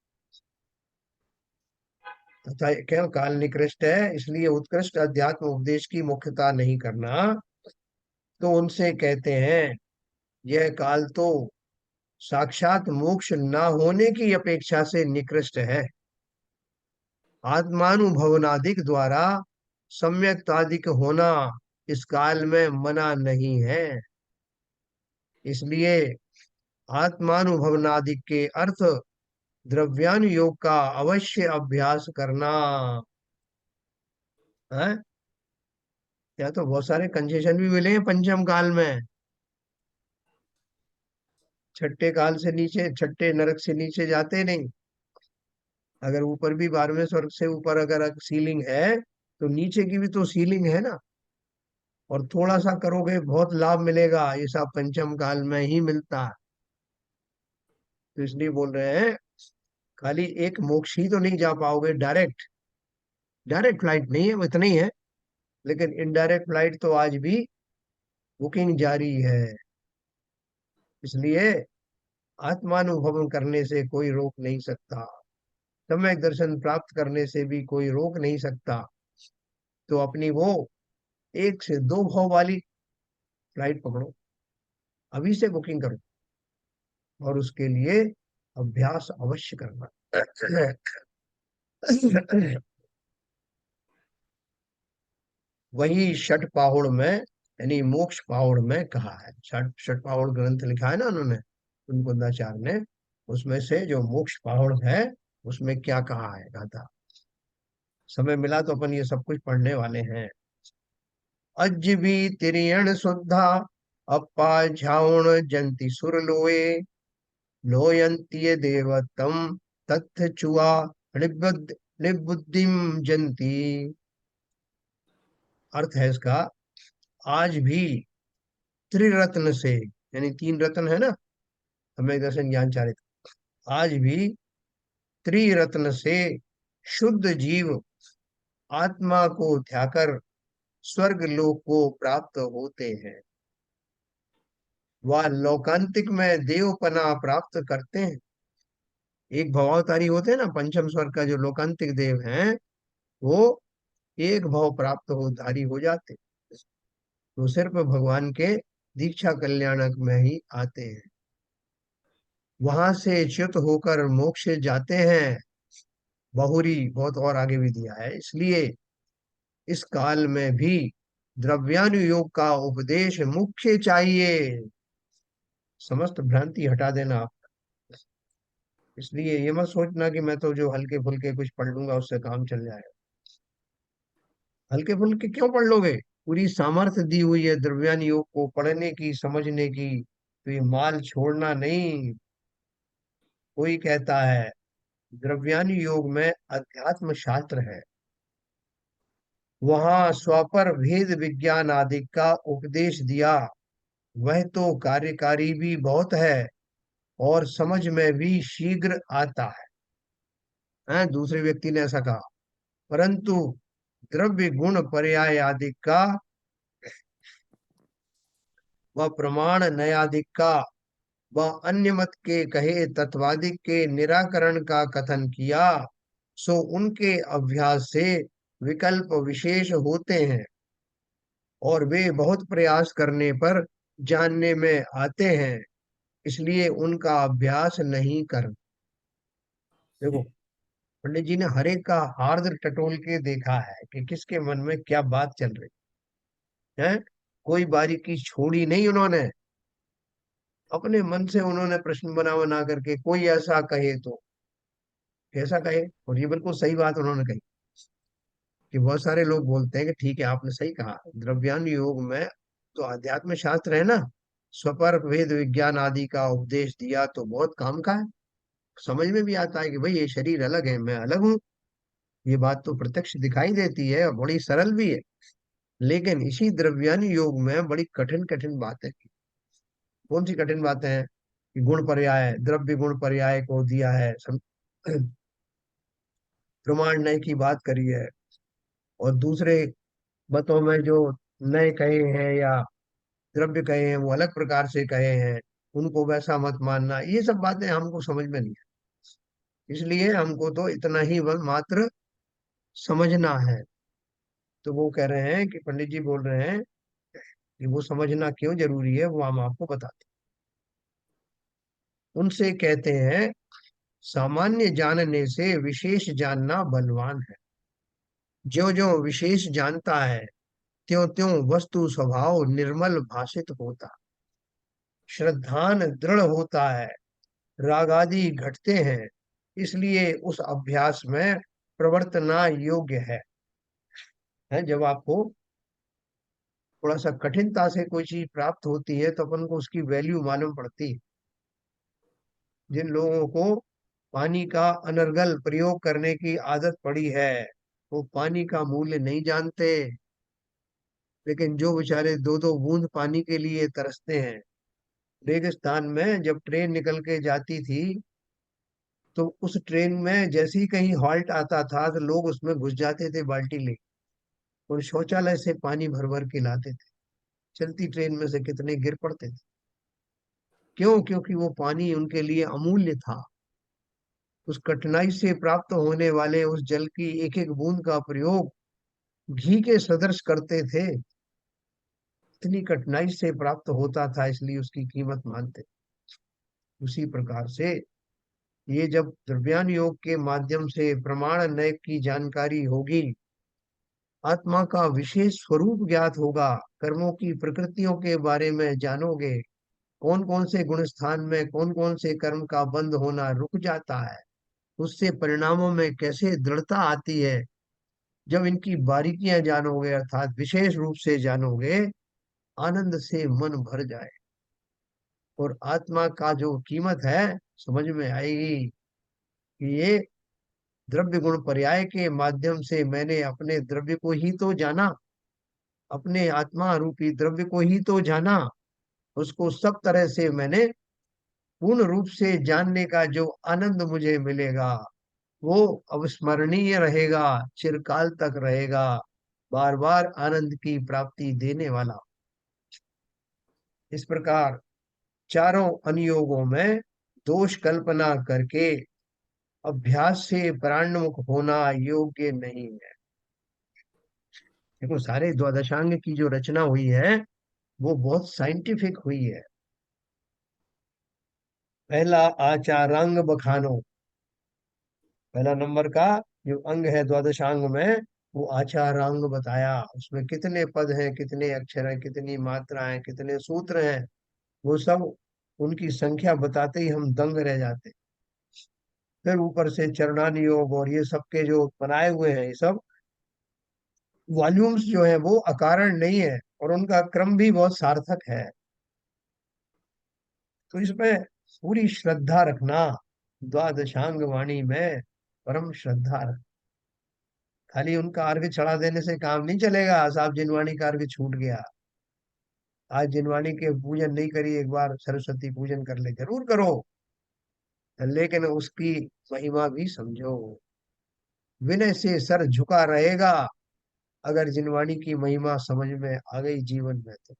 तथा क्या काल निकृष्ट है, इसलिए उत्कृष्ट अध्यात्म उपदेश की मुख्यता नहीं करना। तो उनसे कहते हैं यह काल तो साक्षात मोक्ष न होने की अपेक्षा से निकृष्ट है। आत्मानुभवनादिक द्वारा सम्यक्तादिक होना इस काल में मना नहीं है। इसलिए आत्मानुभवनादि के अर्थ द्रव्यानुयोग का अवश्य अभ्यास करना है। या तो बहुत सारे कंसेशन भी मिले हैं पंचम काल में। छठे काल से नीचे, छठे नरक से नीचे जाते नहीं। अगर ऊपर भी 12वें स्वर्ग से ऊपर अगर सीलिंग है, तो नीचे की भी तो सीलिंग है ना। और थोड़ा सा करोगे बहुत लाभ मिलेगा, ये सब पंचम काल में ही मिलता है। तो इसलिए बोल रहे हैं, खाली एक मोक्ष ही तो नहीं जा पाओगे डायरेक्ट। डायरेक्ट फ्लाइट नहीं है, वो इतना ही है। लेकिन इनडायरेक्ट फ्लाइट तो आज भी बुकिंग जारी है। इसलिए आत्मानुभव करने से कोई रोक नहीं सकता, सम्यक दर्शन प्राप्त करने से भी कोई रोक नहीं सकता। तो अपनी वो 1 से 2 भाव वाली फ्लाइट पकड़ो, अभी से बुकिंग करो, और उसके लिए अभ्यास अवश्य करना। वही छठ पाहुड़ में, यानी मोक्ष पाहुड़ में कहा है। छठ छठ पाहुड़ ग्रंथ लिखा है ना उन्होंने, कुंदाचार्य ने। उसमें से जो मोक्ष पाहुड़ है, उसमें क्या कहा है गाथा। समय मिला तो अपन ये सब कुछ पढ़ने वाले हैं। अज भी तिरियण शुद्धा, अप्पा झाउण जंती सुर लोए, लोयंती देवतम तथ चुआ निबुद्धिम जंती। अर्थ है इसका, आज भी त्रिरत्न से, यानी 3 रत्न है ना, हमें दर्शन ज्ञान चारित्र, आज भी त्रिरत्न से शुद्ध जीव आत्मा को ध्याकर स्वर्ग लोक को प्राप्त होते हैं। वह लोकांतिक में देवपना प्राप्त करते हैं। एक भवावतारी होते हैं ना, पंचम स्वर्ग का जो लोकांतिक देव हैं, वो एक भाव प्राप्त हो धारी हो जाते। तो सिर्फ भगवान के दीक्षा कल्याणक में ही आते हैं। वहां से च्युत होकर मोक्ष जाते हैं। बहुरी बहुत और आगे भी दिया है। इसलिए इस काल में भी द्रव्यानुयोग का उपदेश मुख्य चाहिए। समस्त भ्रांति हटा देना आप। इसलिए ये मत सोचना कि मैं तो जो हल्के फुल्के कुछ पढ़ लूंगा उससे काम चल जाएगा। हल्के फुल्के क्यों पढ़ लोगे? पूरी सामर्थ्य दी हुई है द्रव्यानुयोग को पढ़ने की, समझने की। तो ये माल छोड़ना नहीं। कोई कहता है द्रव्यानुयोग में अध्यात्म शास्त्र है, वहां स्वापर भेद विज्ञान आदि का उपदेश दिया, वह तो कार्यकारी भी बहुत है और समझ में भी शीघ्र आता है। दूसरे व्यक्ति ने ऐसा कहा। परंतु द्रव्य गुण पर्याय आदि का व प्रमाण नयादिक का व अन्य मत के कहे तत्वादिक के निराकरण का कथन किया, सो उनके अभ्यास से विकल्प विशेष होते हैं और वे बहुत प्रयास करने पर जानने में आते हैं। इसलिए उनका अभ्यास नहीं कर। देखो, पंडित जी ने हर एक का हार्द टटोल के देखा है कि किसके मन में क्या बात चल रही है। कोई बारीकी छोड़ी नहीं उन्होंने। अपने मन से उन्होंने प्रश्न बना बना करके, कोई ऐसा कहे तो कैसा कहे। और ये बिल्कुल सही बात उन्होंने कही कि बहुत सारे लोग बोलते हैं कि ठीक है, आपने सही कहा, द्रव्यान योग में तो अध्यात्म शास्त्र है ना, स्वपर वेद विज्ञान आदि का उपदेश दिया तो बहुत काम का है। समझ में भी आता है कि भाई ये शरीर अलग है, मैं अलग हूँ। ये बात तो प्रत्यक्ष दिखाई देती है और बड़ी सरल भी है। लेकिन इसी द्रव्यान योग में बड़ी कठिन कठिन बातें की। कौन सी कठिन बातें हैं? कि गुण पर्याय, द्रव्य गुण पर्याय को दिया है, प्रमाण नय की बात करी है। और दूसरे मतों में जो नए कहे हैं या द्रव्य कहे हैं, वो अलग प्रकार से कहे हैं, उनको वैसा मत मानना। ये सब बातें हमको समझ में नहीं है। इसलिए हमको तो इतना ही मात्र समझना है। तो वो कह रहे हैं कि पंडित जी बोल रहे हैं कि वो समझना क्यों जरूरी है, वो हम आपको बताते हैं। उनसे कहते हैं, सामान्य जानने से विशेष जानना बलवान है। जो जो विशेष जानता है त्यों त्यों वस्तु स्वभाव निर्मल भाषित होता, श्रद्धान दृढ़ होता है, राग आदि घटते हैं, इसलिए उस अभ्यास में प्रवर्तना योग्य है। जब आपको थोड़ा सा कठिनता से कोई चीज प्राप्त होती है तो अपन को उसकी वैल्यू मालूम पड़ती है। जिन लोगों को पानी का अनर्गल प्रयोग करने की आदत पड़ी है, वो पानी का मूल्य नहीं जानते। लेकिन जो बेचारे दो दो बूंद पानी के लिए तरसते हैं, रेगिस्तान में जब ट्रेन निकल के जाती थी, तो उस ट्रेन में जैसे ही कहीं हॉल्ट आता था तो लोग उसमें घुस जाते थे बाल्टी ले, और शौचालय से पानी भर भर के लाते थे। चलती ट्रेन में से कितने गिर पड़ते थे। क्यों? क्योंकि वो पानी उनके लिए अमूल्य था। उस कठिनाई से प्राप्त होने वाले उस जल की एक एक बूंद का प्रयोग घी के सदृश करते थे। इतनी कठिनाई से प्राप्त होता था, इसलिए उसकी कीमत मानते। उसी प्रकार से ये जब द्रव्यान योग के माध्यम से प्रमाण नय की जानकारी होगी, आत्मा का विशेष स्वरूप ज्ञात होगा, कर्मों की प्रकृतियों के बारे में जानोगे, कौन कौन से गुण स्थान में कौन कौन से कर्म का बंद होना रुक जाता है, उससे परिणामों में कैसे दृढ़ता आती है। जब इनकी बारीकियां जानोगे, अर्थात विशेष रूप से जानोगे, आनंद से मन भर जाए और आत्मा का जो कीमत है समझ में आएगी कि ये द्रव्य गुण पर्याय के माध्यम से मैंने अपने द्रव्य को ही तो जाना, अपने आत्मा रूपी द्रव्य को ही तो जाना। उसको सब तरह से मैंने पूर्ण रूप से जानने का जो आनंद मुझे मिलेगा, वो अविस्मरणीय रहेगा, चिरकाल तक रहेगा, बार बार आनंद की प्राप्ति देने वाला। इस प्रकार चारों अनुयोगों में दोष कल्पना करके अभ्यास से परान्मुख होना योग्य नहीं है। देखो, सारे द्वादशांग की जो रचना हुई है वो बहुत साइंटिफिक हुई है। पहला आचारांग बखानो, पहला नंबर का जो अंग है द्वादशांग में, वो आचारांग बताया। उसमें कितने पद हैं, कितने अक्षर हैं, कितनी मात्रा हैं, कितने सूत्र हैं, वो सब उनकी संख्या बताते ही हम दंग रह जाते। फिर ऊपर से चरणान योग और ये सब के जो बनाए हुए हैं, ये सब वॉल्यूम्स जो है वो अकारण नहीं है, और उनका क्रम भी बहुत सार्थक है। तो इसमें पूरी श्रद्धा रखना, द्वादशांग वाणी में परम श्रद्धा रख। खाली उनका अर्घ चढ़ा देने से काम नहीं चलेगा, साहब जिनवाणी का अर्घ छूट गया, आज जिनवाणी के पूजन नहीं करी, एक बार सरस्वती पूजन कर ले, जरूर करो, लेकिन उसकी महिमा भी समझो। विनय से सर झुका रहेगा अगर जिनवाणी की महिमा समझ में आ गई जीवन में तो।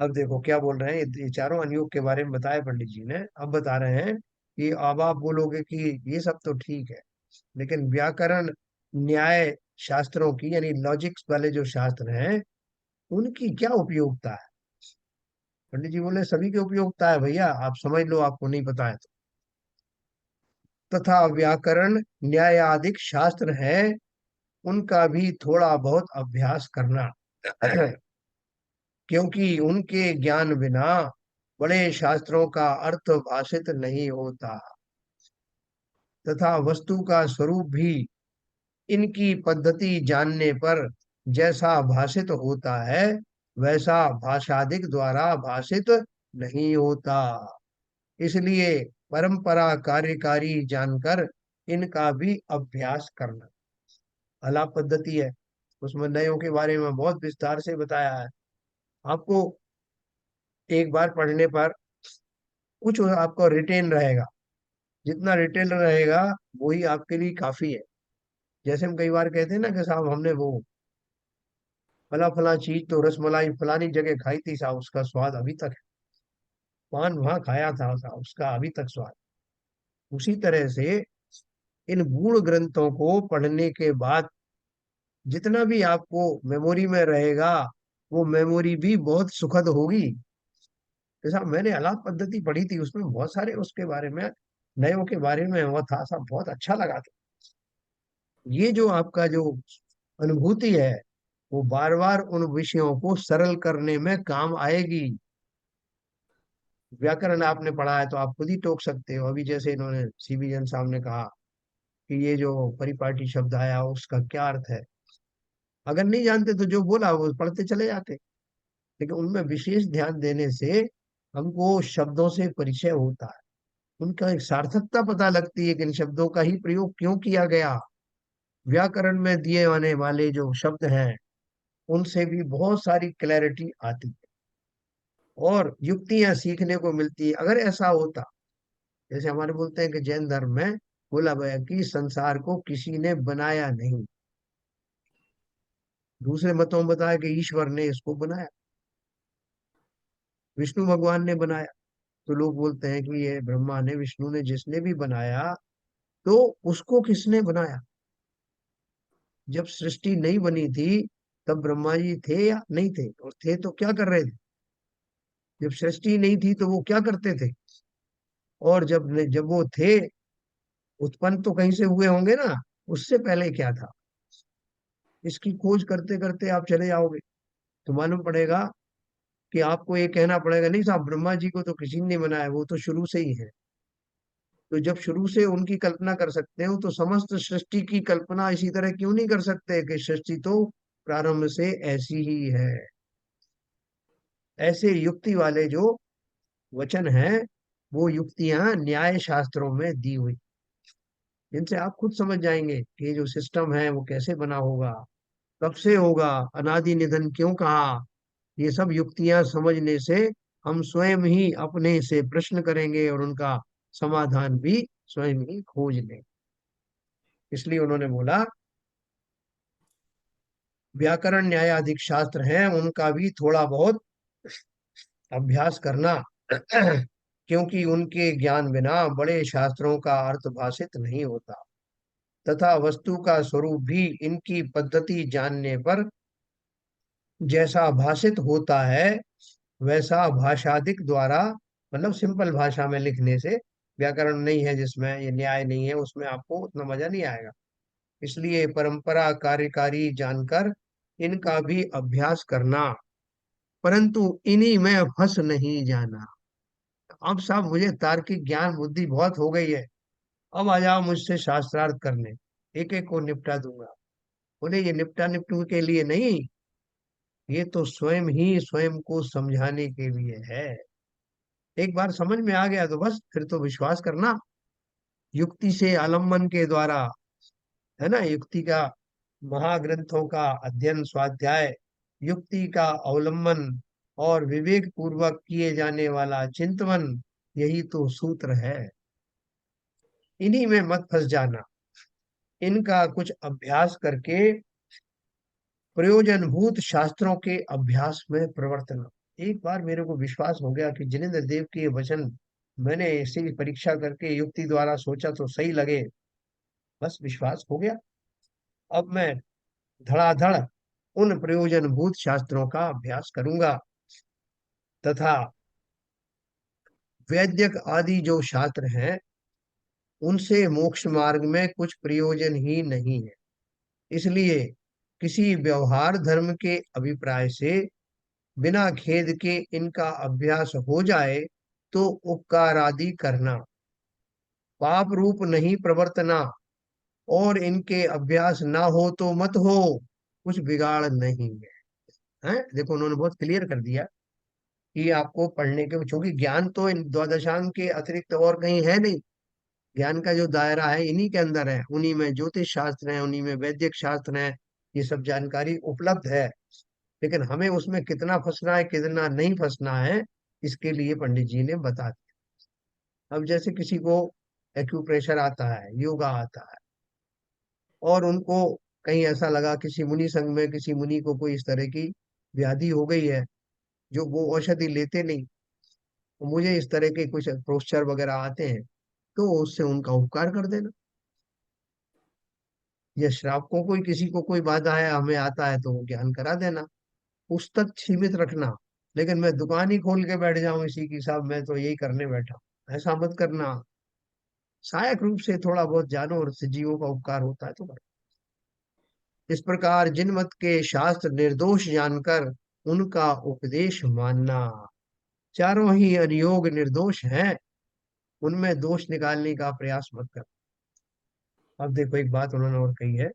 अब देखो क्या बोल रहे हैं, ये चारों अनुयोग के बारे में बताया पंडित जी ने। अब बता रहे हैं कि अब आप बोलोगे कि ये सब तो ठीक है, लेकिन व्याकरण न्याय शास्त्रों की, यानी लॉजिक्स वाले जो शास्त्र हैं, उनकी क्या उपयोगिता है? पंडित जी बोले सभी की उपयोगिता है भैया, आप समझ लो, आपको नहीं पता है तो। तथा व्याकरण न्यायाधिक शास्त्र है, उनका भी थोड़ा बहुत अभ्यास करना क्योंकि उनके ज्ञान बिना बड़े शास्त्रों का अर्थ भाषित नहीं होता, तथा वस्तु का स्वरूप भी इनकी पद्धति जानने पर जैसा भाषित होता है, वैसा भाषादिक द्वारा भाषित नहीं होता। इसलिए परंपरा कार्यकारी जानकर इनका भी अभ्यास करना। अलाप पद्धति है, उसमें नयों के बारे में बहुत विस्तार से बताया है। आपको एक बार पढ़ने पर कुछ आपको रिटेन रहेगा, जितना रिटेन रहेगा वही आपके लिए काफी है। जैसे हम कई बार कहते हैं ना कि साहब हमने वो फला फला चीज तो रसमलाई फलानी जगह खाई थी साहब, उसका स्वाद अभी तक है। पान वहां खाया था साहब, उसका अभी तक स्वाद। उसी तरह से इन गूढ़ ग्रंथों को पढ़ने के बाद जितना भी आपको मेमोरी में रहेगा, वो मेमोरी भी बहुत सुखद होगी। जैसा मैंने अलाप पद्धति पढ़ी थी, उसमें बहुत सारे उसके बारे में, नयों के बारे में हुआ था साहब, बहुत अच्छा लगा था। ये जो आपका जो अनुभूति है, वो बार बार उन विषयों को सरल करने में काम आएगी। व्याकरण आपने पढ़ा है तो आप खुद ही टोक सकते हो। अभी जैसे इन्होंने सीबी जन साहब ने कहा कि ये जो परिपाटी शब्द आया उसका क्या अर्थ है, अगर नहीं जानते तो जो बोला वो पढ़ते चले जाते। लेकिन उनमें विशेष ध्यान देने से हमको शब्दों से परिचय होता है, उनका एक सार्थकता पता लगती है कि इन शब्दों का ही प्रयोग क्यों किया गया। व्याकरण में दिए आने वाले जो शब्द हैं उनसे भी बहुत सारी क्लैरिटी आती है और युक्तियां सीखने को मिलती है। अगर ऐसा होता, जैसे हमारे बोलते हैं कि जैन धर्म में बोला गया कि संसार को किसी ने बनाया नहीं, दूसरे मतों में बताया कि ईश्वर ने इसको बनाया, विष्णु भगवान ने बनाया। तो लोग बोलते हैं कि ये ब्रह्मा ने, विष्णु ने, जिसने भी बनाया तो उसको किसने बनाया। जब सृष्टि नहीं बनी थी तब ब्रह्मा जी थे या नहीं थे, और थे तो क्या कर रहे थे। जब सृष्टि नहीं थी तो वो क्या करते थे, और जब वो थे उत्पन्न तो कहीं से हुए होंगे ना, उससे पहले क्या था। इसकी खोज करते करते आप चले जाओगे तो मालूम पड़ेगा कि आपको ये कहना पड़ेगा नहीं साहब ब्रह्मा जी को तो किसी ने नहीं बनाया, वो तो शुरू से ही है। तो जब शुरू से उनकी कल्पना कर सकते हो तो समस्त सृष्टि की कल्पना इसी तरह क्यों नहीं कर सकते कि सृष्टि तो प्रारंभ से ऐसी ही है। ऐसे युक्ति वाले जो वचन हैं वो युक्तियां न्याय शास्त्रों में दी हुई, जिनसे आप खुद समझ जाएंगे कि ये जो सिस्टम है वो कैसे बना होगा, कब से होगा, अनादि निधन क्यों कहा। ये सब युक्तियां समझने से हम स्वयं ही अपने से प्रश्न करेंगे और उनका समाधान भी स्वयं ही खोज लेंगे। इसलिए उन्होंने बोला व्याकरण न्यायाधिक शास्त्र हैं उनका भी थोड़ा बहुत अभ्यास करना क्योंकि उनके ज्ञान बिना बड़े शास्त्रों का अर्थ भाषित नहीं होता, तथा वस्तु का स्वरूप भी इनकी पद्धति जानने पर जैसा भाषित होता है वैसा भाषादिक द्वारा, मतलब सिंपल भाषा में लिखने से, व्याकरण नहीं है जिसमें ये न्याय नहीं है उसमें आपको उतना मजा नहीं आएगा। इसलिए परंपरा कार्यकारी जानकर इनका भी अभ्यास करना, परंतु इन्हीं में फंस नहीं जाना। अब साहब मुझे तार्किक ज्ञान बुद्धि बहुत हो गई है, अब आ जाओ मुझसे शास्त्रार्थ करने, एक एक को निपटा दूंगा। बोले ये निपटा निपटू के लिए नहीं, ये तो स्वयं ही स्वयं को समझाने के लिए है। एक बार समझ में आ गया तो बस फिर तो विश्वास करना, युक्ति से आलम्बन के द्वारा, है ना, युक्ति का महाग्रंथों का अध्ययन स्वाध्याय, युक्ति का अवलंबन और विवेक पूर्वक किए जाने वाला चिंतन, यही तो सूत्र है। इन्हीं में मत फंस जाना, इनका कुछ अभ्यास करके प्रयोजनभूत शास्त्रों के अभ्यास में प्रवर्तन। एक बार मेरे को विश्वास हो गया कि जिनेन्द्र देव के ये वचन मैंने ऐसी परीक्षा करके युक्ति द्वारा सोचा तो सही लगे, बस विश्वास हो गया। अब मैं धड़ाधड़ उन प्रयोजनभूत शास्त्रों का अभ्यास करूंगा, तथा वैद्यक आदि जो शास्त्र हैं उनसे मोक्ष मार्ग में कुछ प्रयोजन ही नहीं है। इसलिए किसी व्यवहार धर्म के अभिप्राय से बिना खेद के इनका अभ्यास हो जाए तो उपकार आदि करना, पाप रूप नहीं प्रवर्तना, और इनके अभ्यास ना हो तो मत हो, कुछ बिगाड़ नहीं है। हैं? देखो उन्होंने बहुत क्लियर कर दिया कि आपको पढ़ने के, क्योंकि ज्ञान तो इन द्वादशांग के अतिरिक्त और कहीं है नहीं। ज्ञान का जो दायरा है इन्हीं के अंदर है, उन्हीं में ज्योतिष शास्त्र है, उन्हीं में वैदिक शास्त्र है, ये सब जानकारी उपलब्ध है। लेकिन हमें उसमें कितना फंसना है कितना नहीं फंसना है, इसके लिए पंडित जी ने बता दिया। अब जैसे किसी को एक्यूप्रेशर आता है, योगा आता है, और उनको कहीं ऐसा लगा किसी मुनि संघ में किसी मुनि को कोई इस तरह की व्याधि हो गई है जो वो औषधि लेते नहीं, तो मुझे इस तरह के कुछ प्रोस्चर वगैरह आते हैं, तो उससे उनका उपकार कर देना। या श्रावकों को किसी को कोई बाधा है हमें आता है तो वो ज्ञान करा देना, उस तक सीमित रखना। लेकिन मैं दुकान ही खोल के बैठ जाऊं इसी की, साहब मैं तो यही करने बैठा हूं, ऐसा मत करना। सहायक रूप से थोड़ा बहुत जानो और जीवों का उपकार होता है तो करो। इस प्रकार जिन मत के शास्त्र निर्दोष जानकर उनका उपदेश मानना। चारों ही अनुयोग निर्दोष हैं, उनमें दोष निकालने का प्रयास मत कर। अब देखो एक बात उन्होंने और कही है,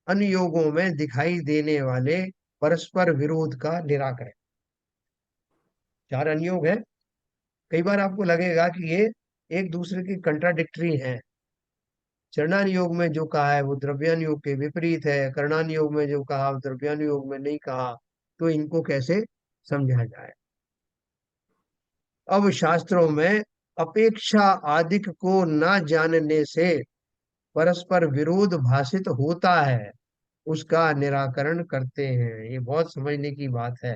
अनुयोगों में दिखाई देने वाले परस्पर विरोध का निराकरण। चार अनुयोग है, कई बार आपको लगेगा कि ये एक दूसरे के कंट्राडिक्टरी हैं। चरणानुयोग में जो कहा है वो द्रव्यानुयोग के विपरीत है, कर्णानुयोग में जो कहा वो द्रव्यानुयोग में नहीं कहा, तो इनको कैसे समझा जाए। अब शास्त्रों में अपेक्षा आदिक को न जानने से परस्पर विरोध भाषित होता है, उसका निराकरण करते हैं। ये बहुत समझने की बात है,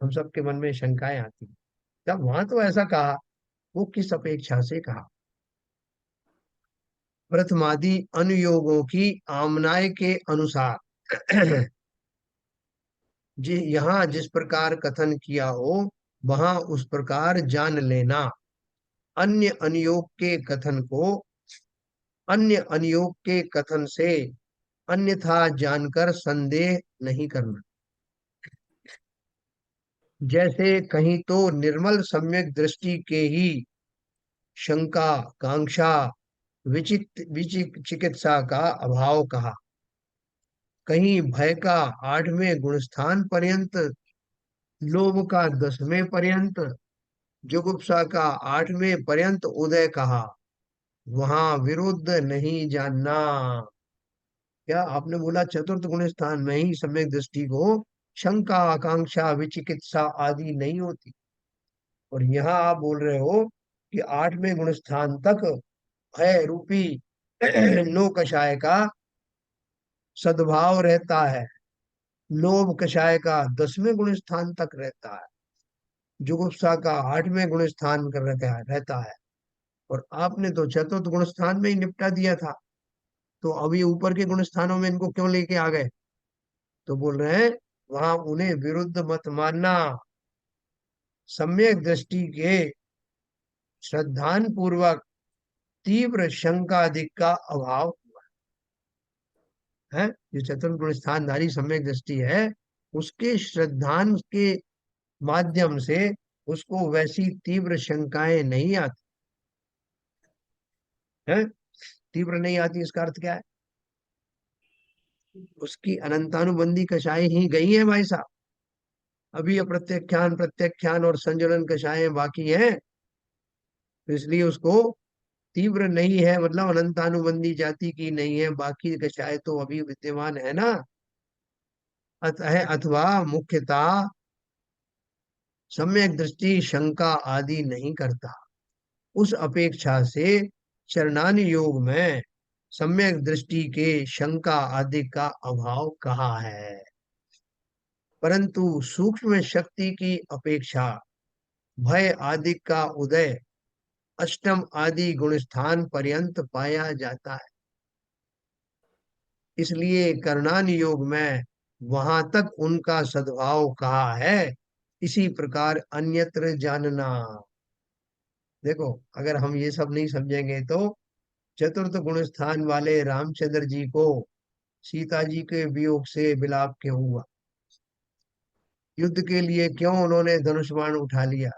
हम सबके मन में शंकाएं आती हैं। तब वहां तो ऐसा कहा, वो किस अपेक्षा से कहा। प्रथमादि अनुयोगों की आमनाय के अनुसार जी यहाँ जिस प्रकार कथन किया हो वहां उस प्रकार जान लेना। अन्य अनुयोग के कथन को अन्य अनुयोग के कथन से अन्यथा जानकर संदेह नहीं करना। जैसे कहीं तो निर्मल सम्यक दृष्टि के ही शंका, कांक्षा, विचिक चिकित्सा का अभाव कहा, कहीं भय का 8वें गुणस्थान पर्यंत, लोभ का 10वें पर्यंत, जुगुप्सा का 8वें पर्यंत उदय कहा, वहां विरुद्ध नहीं जानना। क्या आपने बोला चतुर्थ गुण स्थान में ही सम्यक दृष्टि को शंका, आकांक्षा, विचिकित्सा आदि नहीं होती, और यहाँ आप बोल रहे हो कि 8वें गुण स्थान तक भय रूपी नो कषाय का सद्भाव रहता है, लोभ कषाय का 10वें गुण स्थान तक रहता है, जुगुप्सा का 8वें गुण स्थान कर रहता है। और आपने तो चतुर्थ गुण स्थान में ही निपटा दिया था, तो अभी ऊपर के गुण स्थानों में इनको क्यों लेके आ गए। तो बोल रहे हैं वहां उन्हें विरुद्ध मत मानना। सम्यक दृष्टि के श्रद्धान पूर्वक तीव्र शंकादिक का अभाव है। जो चतुर्थ गुण स्थानधारी सम्यक दृष्टि है, उसके श्रद्धान के माध्यम से उसको वैसी तीव्र शंकाएं नहीं आती है। तीव्र नहीं आती इसका अर्थ क्या है, उसकी अनंतानुबंधी कषाय ही गई है भाई साहब। अभी अप्रत्याख्यान, प्रत्याख्यान और संजुलन कषायें बाकी हैं, तो इसलिए उसको तीव्र नहीं है, मतलब अनंतानुबंधी जाति की नहीं है, बाकी कषाय तो अभी विद्यमान है ना। अतः अथवा मुख्यतः सम्यक दृष्टि शंका आदि नहीं करता, उस अपेक्षा से चरणानि योग में सम्यक दृष्टि के शंका आदि का अभाव कहा है। परंतु सूक्ष्म शक्ति की अपेक्षा भय आदि का उदय अष्टम आदि गुणस्थान पर्यंत पाया जाता है, इसलिए कर्णान योग में वहां तक उनका सद्भाव कहा है। इसी प्रकार अन्यत्र जानना। देखो अगर हम ये सब नहीं समझेंगे तो चतुर्थ गुण स्थान वाले रामचंद्र जी को सीता जी के वियोग से विलाप क्यों हुआ, युद्ध के लिए क्यों उन्होंने धनुष बाण उठा लिया,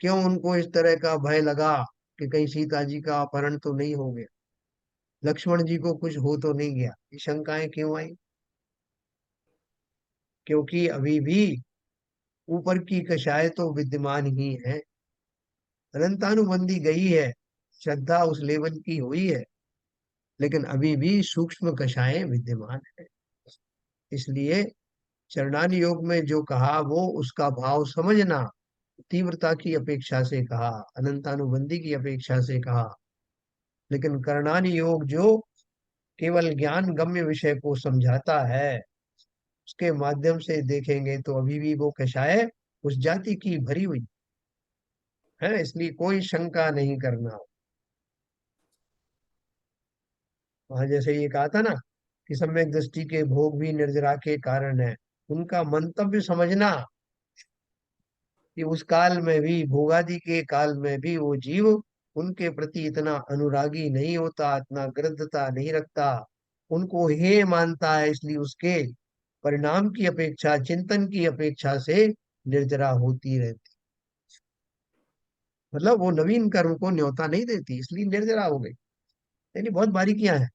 क्यों उनको इस तरह का भय लगा कि कहीं सीता जी का अपहरण तो नहीं हो गया, लक्ष्मण जी को कुछ हो तो नहीं गया, ये शंकाएं क्यों आई। क्योंकि अभी भी ऊपर की कषाय तो विद्यमान ही है, अनंतानुबंधी गई है, श्रद्धा उस लेवल की हुई है, लेकिन अभी भी सूक्ष्म कषाएं विद्यमान है। इसलिए चरणान योग में जो कहा वो उसका भाव समझना, तीव्रता की अपेक्षा से कहा, अनंतानुबंधी की अपेक्षा से कहा। लेकिन कर्णान योग जो केवल ज्ञान गम्य विषय को समझाता है, उसके माध्यम से देखेंगे तो अभी भी वो कषाय उस जाति की भरी हुई है, इसलिए कोई शंका नहीं करना। वहां जैसे ये कहा था ना कि सम्यक दृष्टि के भोग भी निर्जरा के कारण है, उनका मंतव्य समझना कि उस काल में भी, भोगादि के काल में भी वो जीव उनके प्रति इतना अनुरागी नहीं होता, इतना गृद्धता नहीं रखता, उनको हे मानता है, इसलिए उसके परिणाम की अपेक्षा, चिंतन की अपेक्षा से निर्जरा होती रहती। मतलब वो नवीन कर्म को न्योता नहीं देती, इसलिए निर्जरा हो गई। यानी बहुत बारीकियां हैं।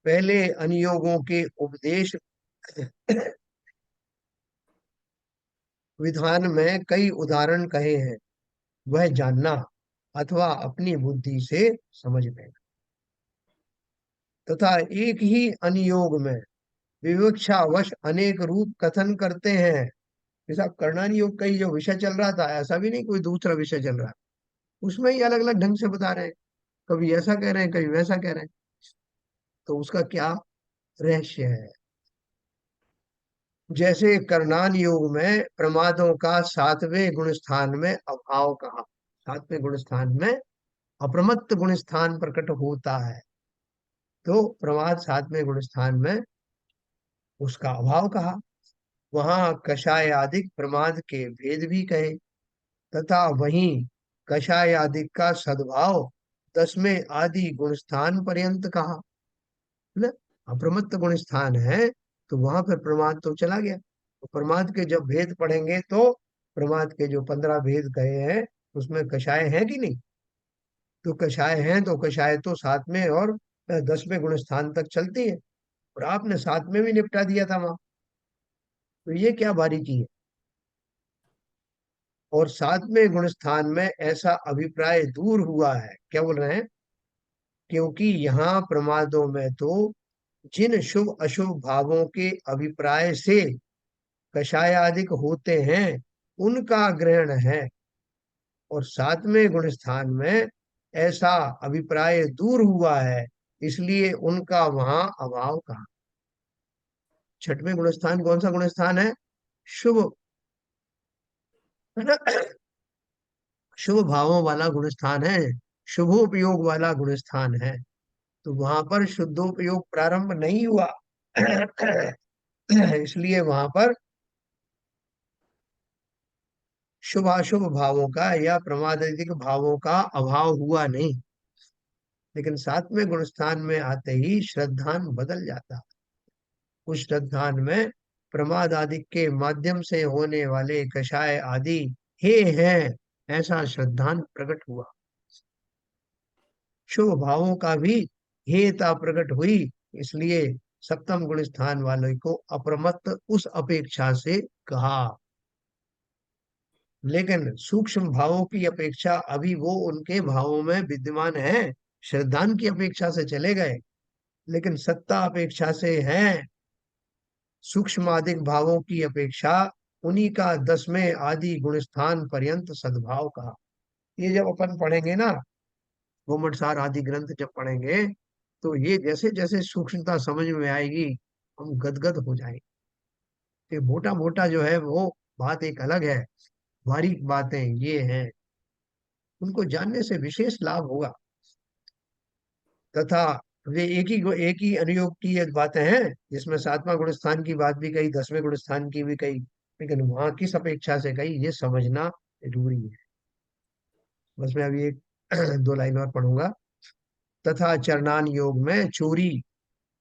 पहले अनुयोगों के उपदेश विधान में कई उदाहरण कहे हैं, वह जानना अथवा अपनी बुद्धि से समझ लेना। तथा एक ही अनुयोग में विवक्षावश अनेक रूप कथन करते हैं। जैसा कर्णानी योग का ही जो विषय चल रहा था, ऐसा भी नहीं कोई दूसरा विषय चल रहा है, उसमें ही अलग अलग ढंग से बता रहे हैं। कभी ऐसा कह रहे हैं, कभी वैसा कह रहे हैं। तो उसका क्या रहस्य है? जैसे करनान योग में प्रमादों का सातवें गुण स्थान में अभाव कहा। सातवें गुण स्थान में अप्रमत्त गुण स्थान प्रकट होता है, तो प्रमाद सातवें गुण स्थान में उसका अभाव कहा। वहां कषाय आदि प्रमाद के भेद भी कहे, तथा वहीं कषाय आदि का सद्भाव 10वें आदि गुण स्थान पर्यंत कहा। ना, अप्रमत्त गुण स्थान है, तो वहां पर प्रमाद तो चला गया। तो प्रमाद के जब भेद पढ़ेंगे तो प्रमाद के जो 15 भेद कहे हैं, उसमें कषाय है कि नहीं? तो कषाय हैं, तो कषाय तो 7वें और 10वें गुण स्थान तक चलती है, और आपने 7वें भी निपटा दिया था वहां। तो ये क्या बारीकी है? और 7वें गुण स्थान में ऐसा अभिप्राय दूर हुआ है, क्या बोल रहे हैं? क्योंकि यहाँ प्रमादों में तो जिन शुभ अशुभ भावों के अभिप्राय से कषायादिक होते हैं, उनका ग्रहण है। और 7वें गुण स्थान में ऐसा अभिप्राय दूर हुआ है, इसलिए उनका वहां अभाव कहा। 6वें गुण स्थान कौन सा गुण स्थान है? शुभ, है ना? शुभ भावों वाला गुण स्थान है, शुभोपयोग वाला गुण स्थान है। तो वहां पर शुद्धोपयोग प्रारंभ नहीं हुआ। इसलिए वहां पर शुभाशुभ भावों का या प्रमादिक भावों का अभाव हुआ नहीं। लेकिन 7वें गुण स्थान में आते ही श्रद्धान बदल जाता है। उस श्रद्धान में प्रमाद आदि के माध्यम से होने वाले कषाय आदि हे हैं, ऐसा श्रद्धान प्रकट हुआ। शुभ भावों का भी हेता प्रकट हुई, इसलिए सप्तम गुण स्थान वाले को अप्रमत्त उस अपेक्षा से कहा। लेकिन सूक्ष्म भावों की अपेक्षा अभी वो उनके भावों में विद्यमान है, श्रद्धान की अपेक्षा से चले गए, लेकिन सत्ता अपेक्षा से हैं। सूक्ष्मादिक भावों की अपेक्षा उन्हीं का 10वें आदि गुण स्थान पर्यंत सद्भाव कहा। ये जब अपन पढ़ेंगे ना, गोमटसार आदि ग्रंथ जब पढ़ेंगे, तो ये जैसे जैसे सूक्ष्मता समझ में आएगी, हम गदगद हो जाएंगे। ये मोटा मोटा जो है वो बात एक अलग है, बारीक बातें ये हैं, उनको जानने से विशेष लाभ होगा। तथा वे एक ही अनुयोग की ये बातें हैं, जिसमें 7वां गुण स्थान की बात भी कही, 10वें गुण स्थान की भी कही, लेकिन वहां किस अपेक्षा से कही, ये समझना जरूरी है। बस मैं अभी एक दो लाइन और पढ़ूंगा। तथा चरणान योग में चोरी,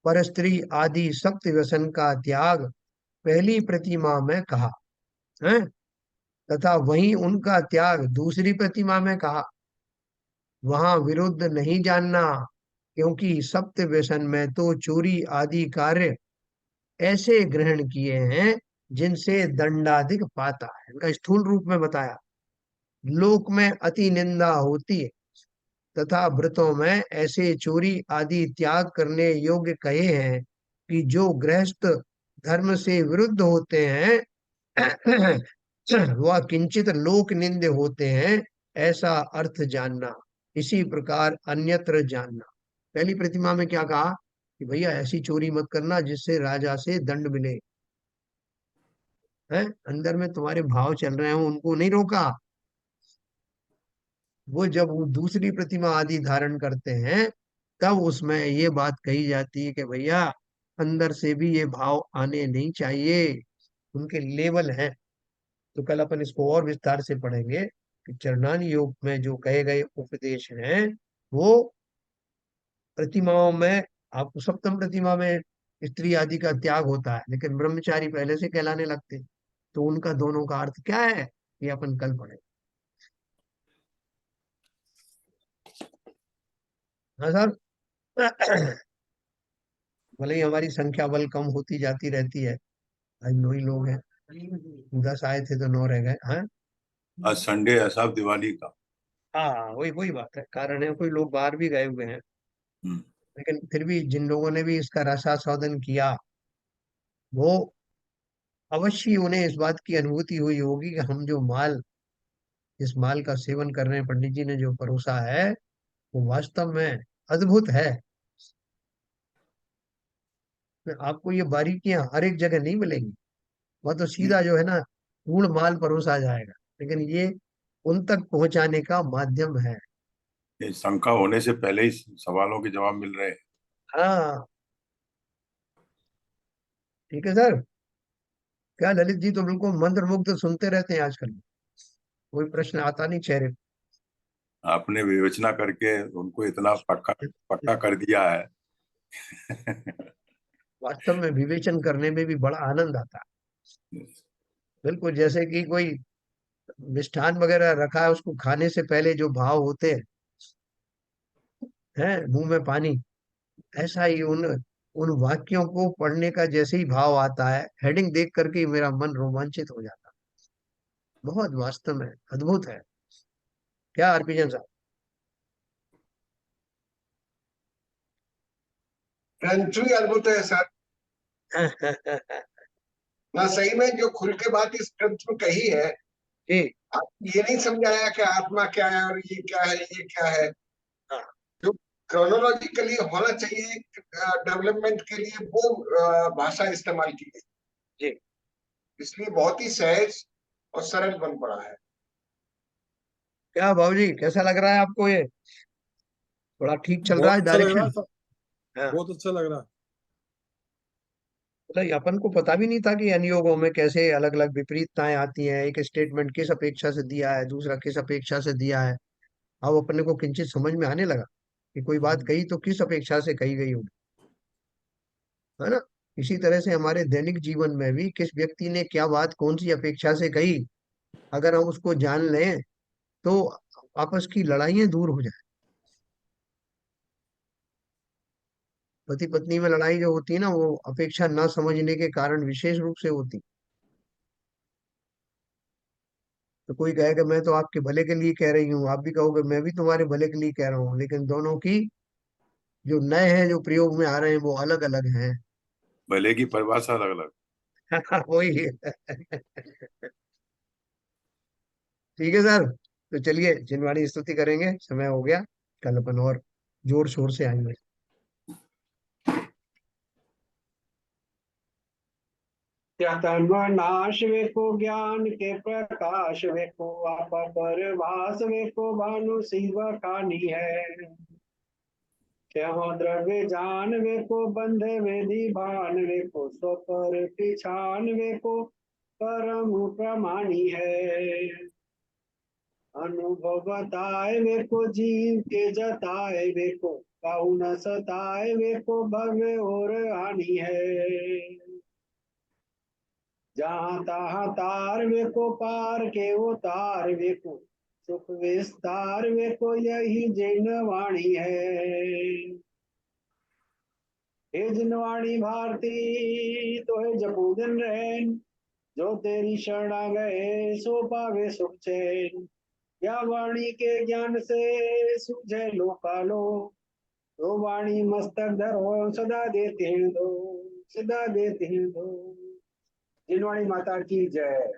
परस्त्री आदि सप्त व्यसन का त्याग पहली प्रतिमा में कहा है, तथा वहीं उनका त्याग दूसरी प्रतिमा में कहा। वहां विरुद्ध नहीं जानना, क्योंकि सप्त व्यसन में तो चोरी आदि कार्य ऐसे ग्रहण किए हैं जिनसे दंडाधिक पाता है, इनका स्थूल रूप में बताया। लोक में अति निंदा होती है, तथा व्रतों में ऐसे चोरी आदि त्याग करने योग्य कहे हैं कि जो गृहस्थ धर्म से विरुद्ध होते हैं, वह किंचित लोक निंद होते हैं, ऐसा अर्थ जानना। इसी प्रकार अन्यत्र जानना। पहली प्रतिमा में क्या कहा कि भैया ऐसी चोरी मत करना जिससे राजा से दंड मिले, है? अंदर में तुम्हारे भाव चल रहे हो, उनको नहीं रोका। वो जब वो दूसरी प्रतिमा आदि धारण करते हैं, तब उसमें ये बात कही जाती है कि भैया अंदर से भी ये भाव आने नहीं चाहिए, उनके लेवल हैं। तो कल अपन इसको और विस्तार से पढ़ेंगे कि चरणानी योग में जो कहे गए उपदेश हैं, वो प्रतिमाओं में आपको सप्तम प्रतिमा में स्त्री आदि का त्याग होता है, लेकिन ब्रह्मचारी पहले से कहलाने लगते। तो उनका दोनों का अर्थ क्या है, ये अपन कल पढ़े। हाँ सर। भले ही हमारी संख्या बल कम होती जाती रहती है, आज 9 ही लोग हैं, 10 आए थे तो 9 रह गए। हाँ। आज संडे है साहब, दिवाली का। हाँ, वही वही बात है, कारण है कोई लोग बाहर भी गए हुए हैं। हम्म। लेकिन फिर भी जिन लोगों ने भी इसका रसास्वादन किया, वो अवश्य उन्हें इस बात की अनुभूति हुई होगी कि हम जो माल, जिस माल का सेवन कर रहे हैं, पंडित जी ने जो परोसा है, वो वास्तव में अद्भुत है। आपको ये बारीकियां हर एक जगह नहीं मिलेंगी। वह तो सीधा जो है ना, पूर्ण माल परोसा जाएगा, लेकिन ये उन तक पहुंचाने का माध्यम है। ये शंका होने से पहले ही सवालों के जवाब मिल रहे हैं। हाँ। ठीक है सर। क्या ललित जी तो बिल्कुल मंत्र मुग्ध सुनते रहते हैं आजकल, कोई प्रश्न आता नहीं चेहरे आपने विवेचना करके उनको इतना पक्का पे। पक्का कर दिया है। वास्तव में विवेचन करने में भी बड़ा आनंद आता है। बिल्कुल जैसे कि कोई मिष्ठान वगैरह रखा है, उसको खाने से पहले जो भाव होते हैं मुंह में पानी, ऐसा ही उन उन वाक्यों को पढ़ने का जैसे ही भाव आता है, हेडिंग देख करके ही मेरा मन रोमांचित हो जाता है। बहुत वास्तव में अद्भुत है। क्या आरपीएन ग्रंथि अद्भुत है सर। साहब? ना सही में जो खुल के बात इस ग्रंथ में कही है। जी। आप ये नहीं समझाया कि आत्मा क्या है और ये क्या है, ये क्या है। हाँ। जो क्रोनोलॉजिकली होना चाहिए डेवलपमेंट के लिए, वो भाषा इस्तेमाल की गई, जी। इसलिए बहुत ही सहज और सरल बन पड़ा है। क्या बाबूजी, कैसा लग रहा है आपको ये? थोड़ा ठीक चल रहा बहुत है अच्छा लग रहा डायरेक्शन? है सर। हाँ। बहुत अच्छा लग रहा है। मतलब अपन को पता भी नहीं था कि अनुयोगों में कैसे अलग अलग विपरीतताएं आती हैं, एक स्टेटमेंट किस अपेक्षा से दिया है, दूसरा किस अपेक्षा से दिया है। अब अपने को किंचित समझ में आने लगा कि कोई बात कही तो किस अपेक्षा से कही गई होगी, है ना। इसी तरह से हमारे दैनिक जीवन में भी किस व्यक्ति ने क्या बात कौन सी अपेक्षा से कही, अगर हम उसको जान लें तो आपस की लड़ाइयाँ दूर हो जाए। पति पत्नी में लड़ाई जो होती है ना, वो अपेक्षा ना समझने के कारण विशेष रूप से होती। तो कोई कहेगा मैं तो आपके भले के लिए कह रही हूँ, आप भी कहोगे मैं भी तुम्हारे भले के लिए कह रहा हूँ, लेकिन दोनों की जो नए हैं, जो प्रयोग में आ रहे हैं, वो अलग अलग हैं। भले की परिभाषा अलग अलग। वही है। ठीक है सर, तो चलिए जिनवाणी स्तुति करेंगे, समय हो गया। कल अपन और जोर शोर से आएंगे। नाश वेको ज्ञान के प्रकाश वेको आपा परभास वेको भानु शिव खानी है। क्षमा द्रव्य जान वेको बंध वेदी भान वेको स्वपर पिछान वेको परम प्रमाणी है। अनुभव बताए वेको जीव के जताए वेको काहू न सताए वेको भव्य और हानि है। जहाँ तहाँ तार वेको पार के उतार वेको सुख विस्तार वेको यही जिन वाणी है। हे जिनवाणी भारती तो है जपू दिन रैन, जो तेरी शरणा गए सो पावे सुख चैन। या वाणी के ज्ञान से सूझे लोकालो, तो वाणी मस्तक धरो सदा देते हैं दो, सदा देते हैं दो। जिनवाणी माता की जय।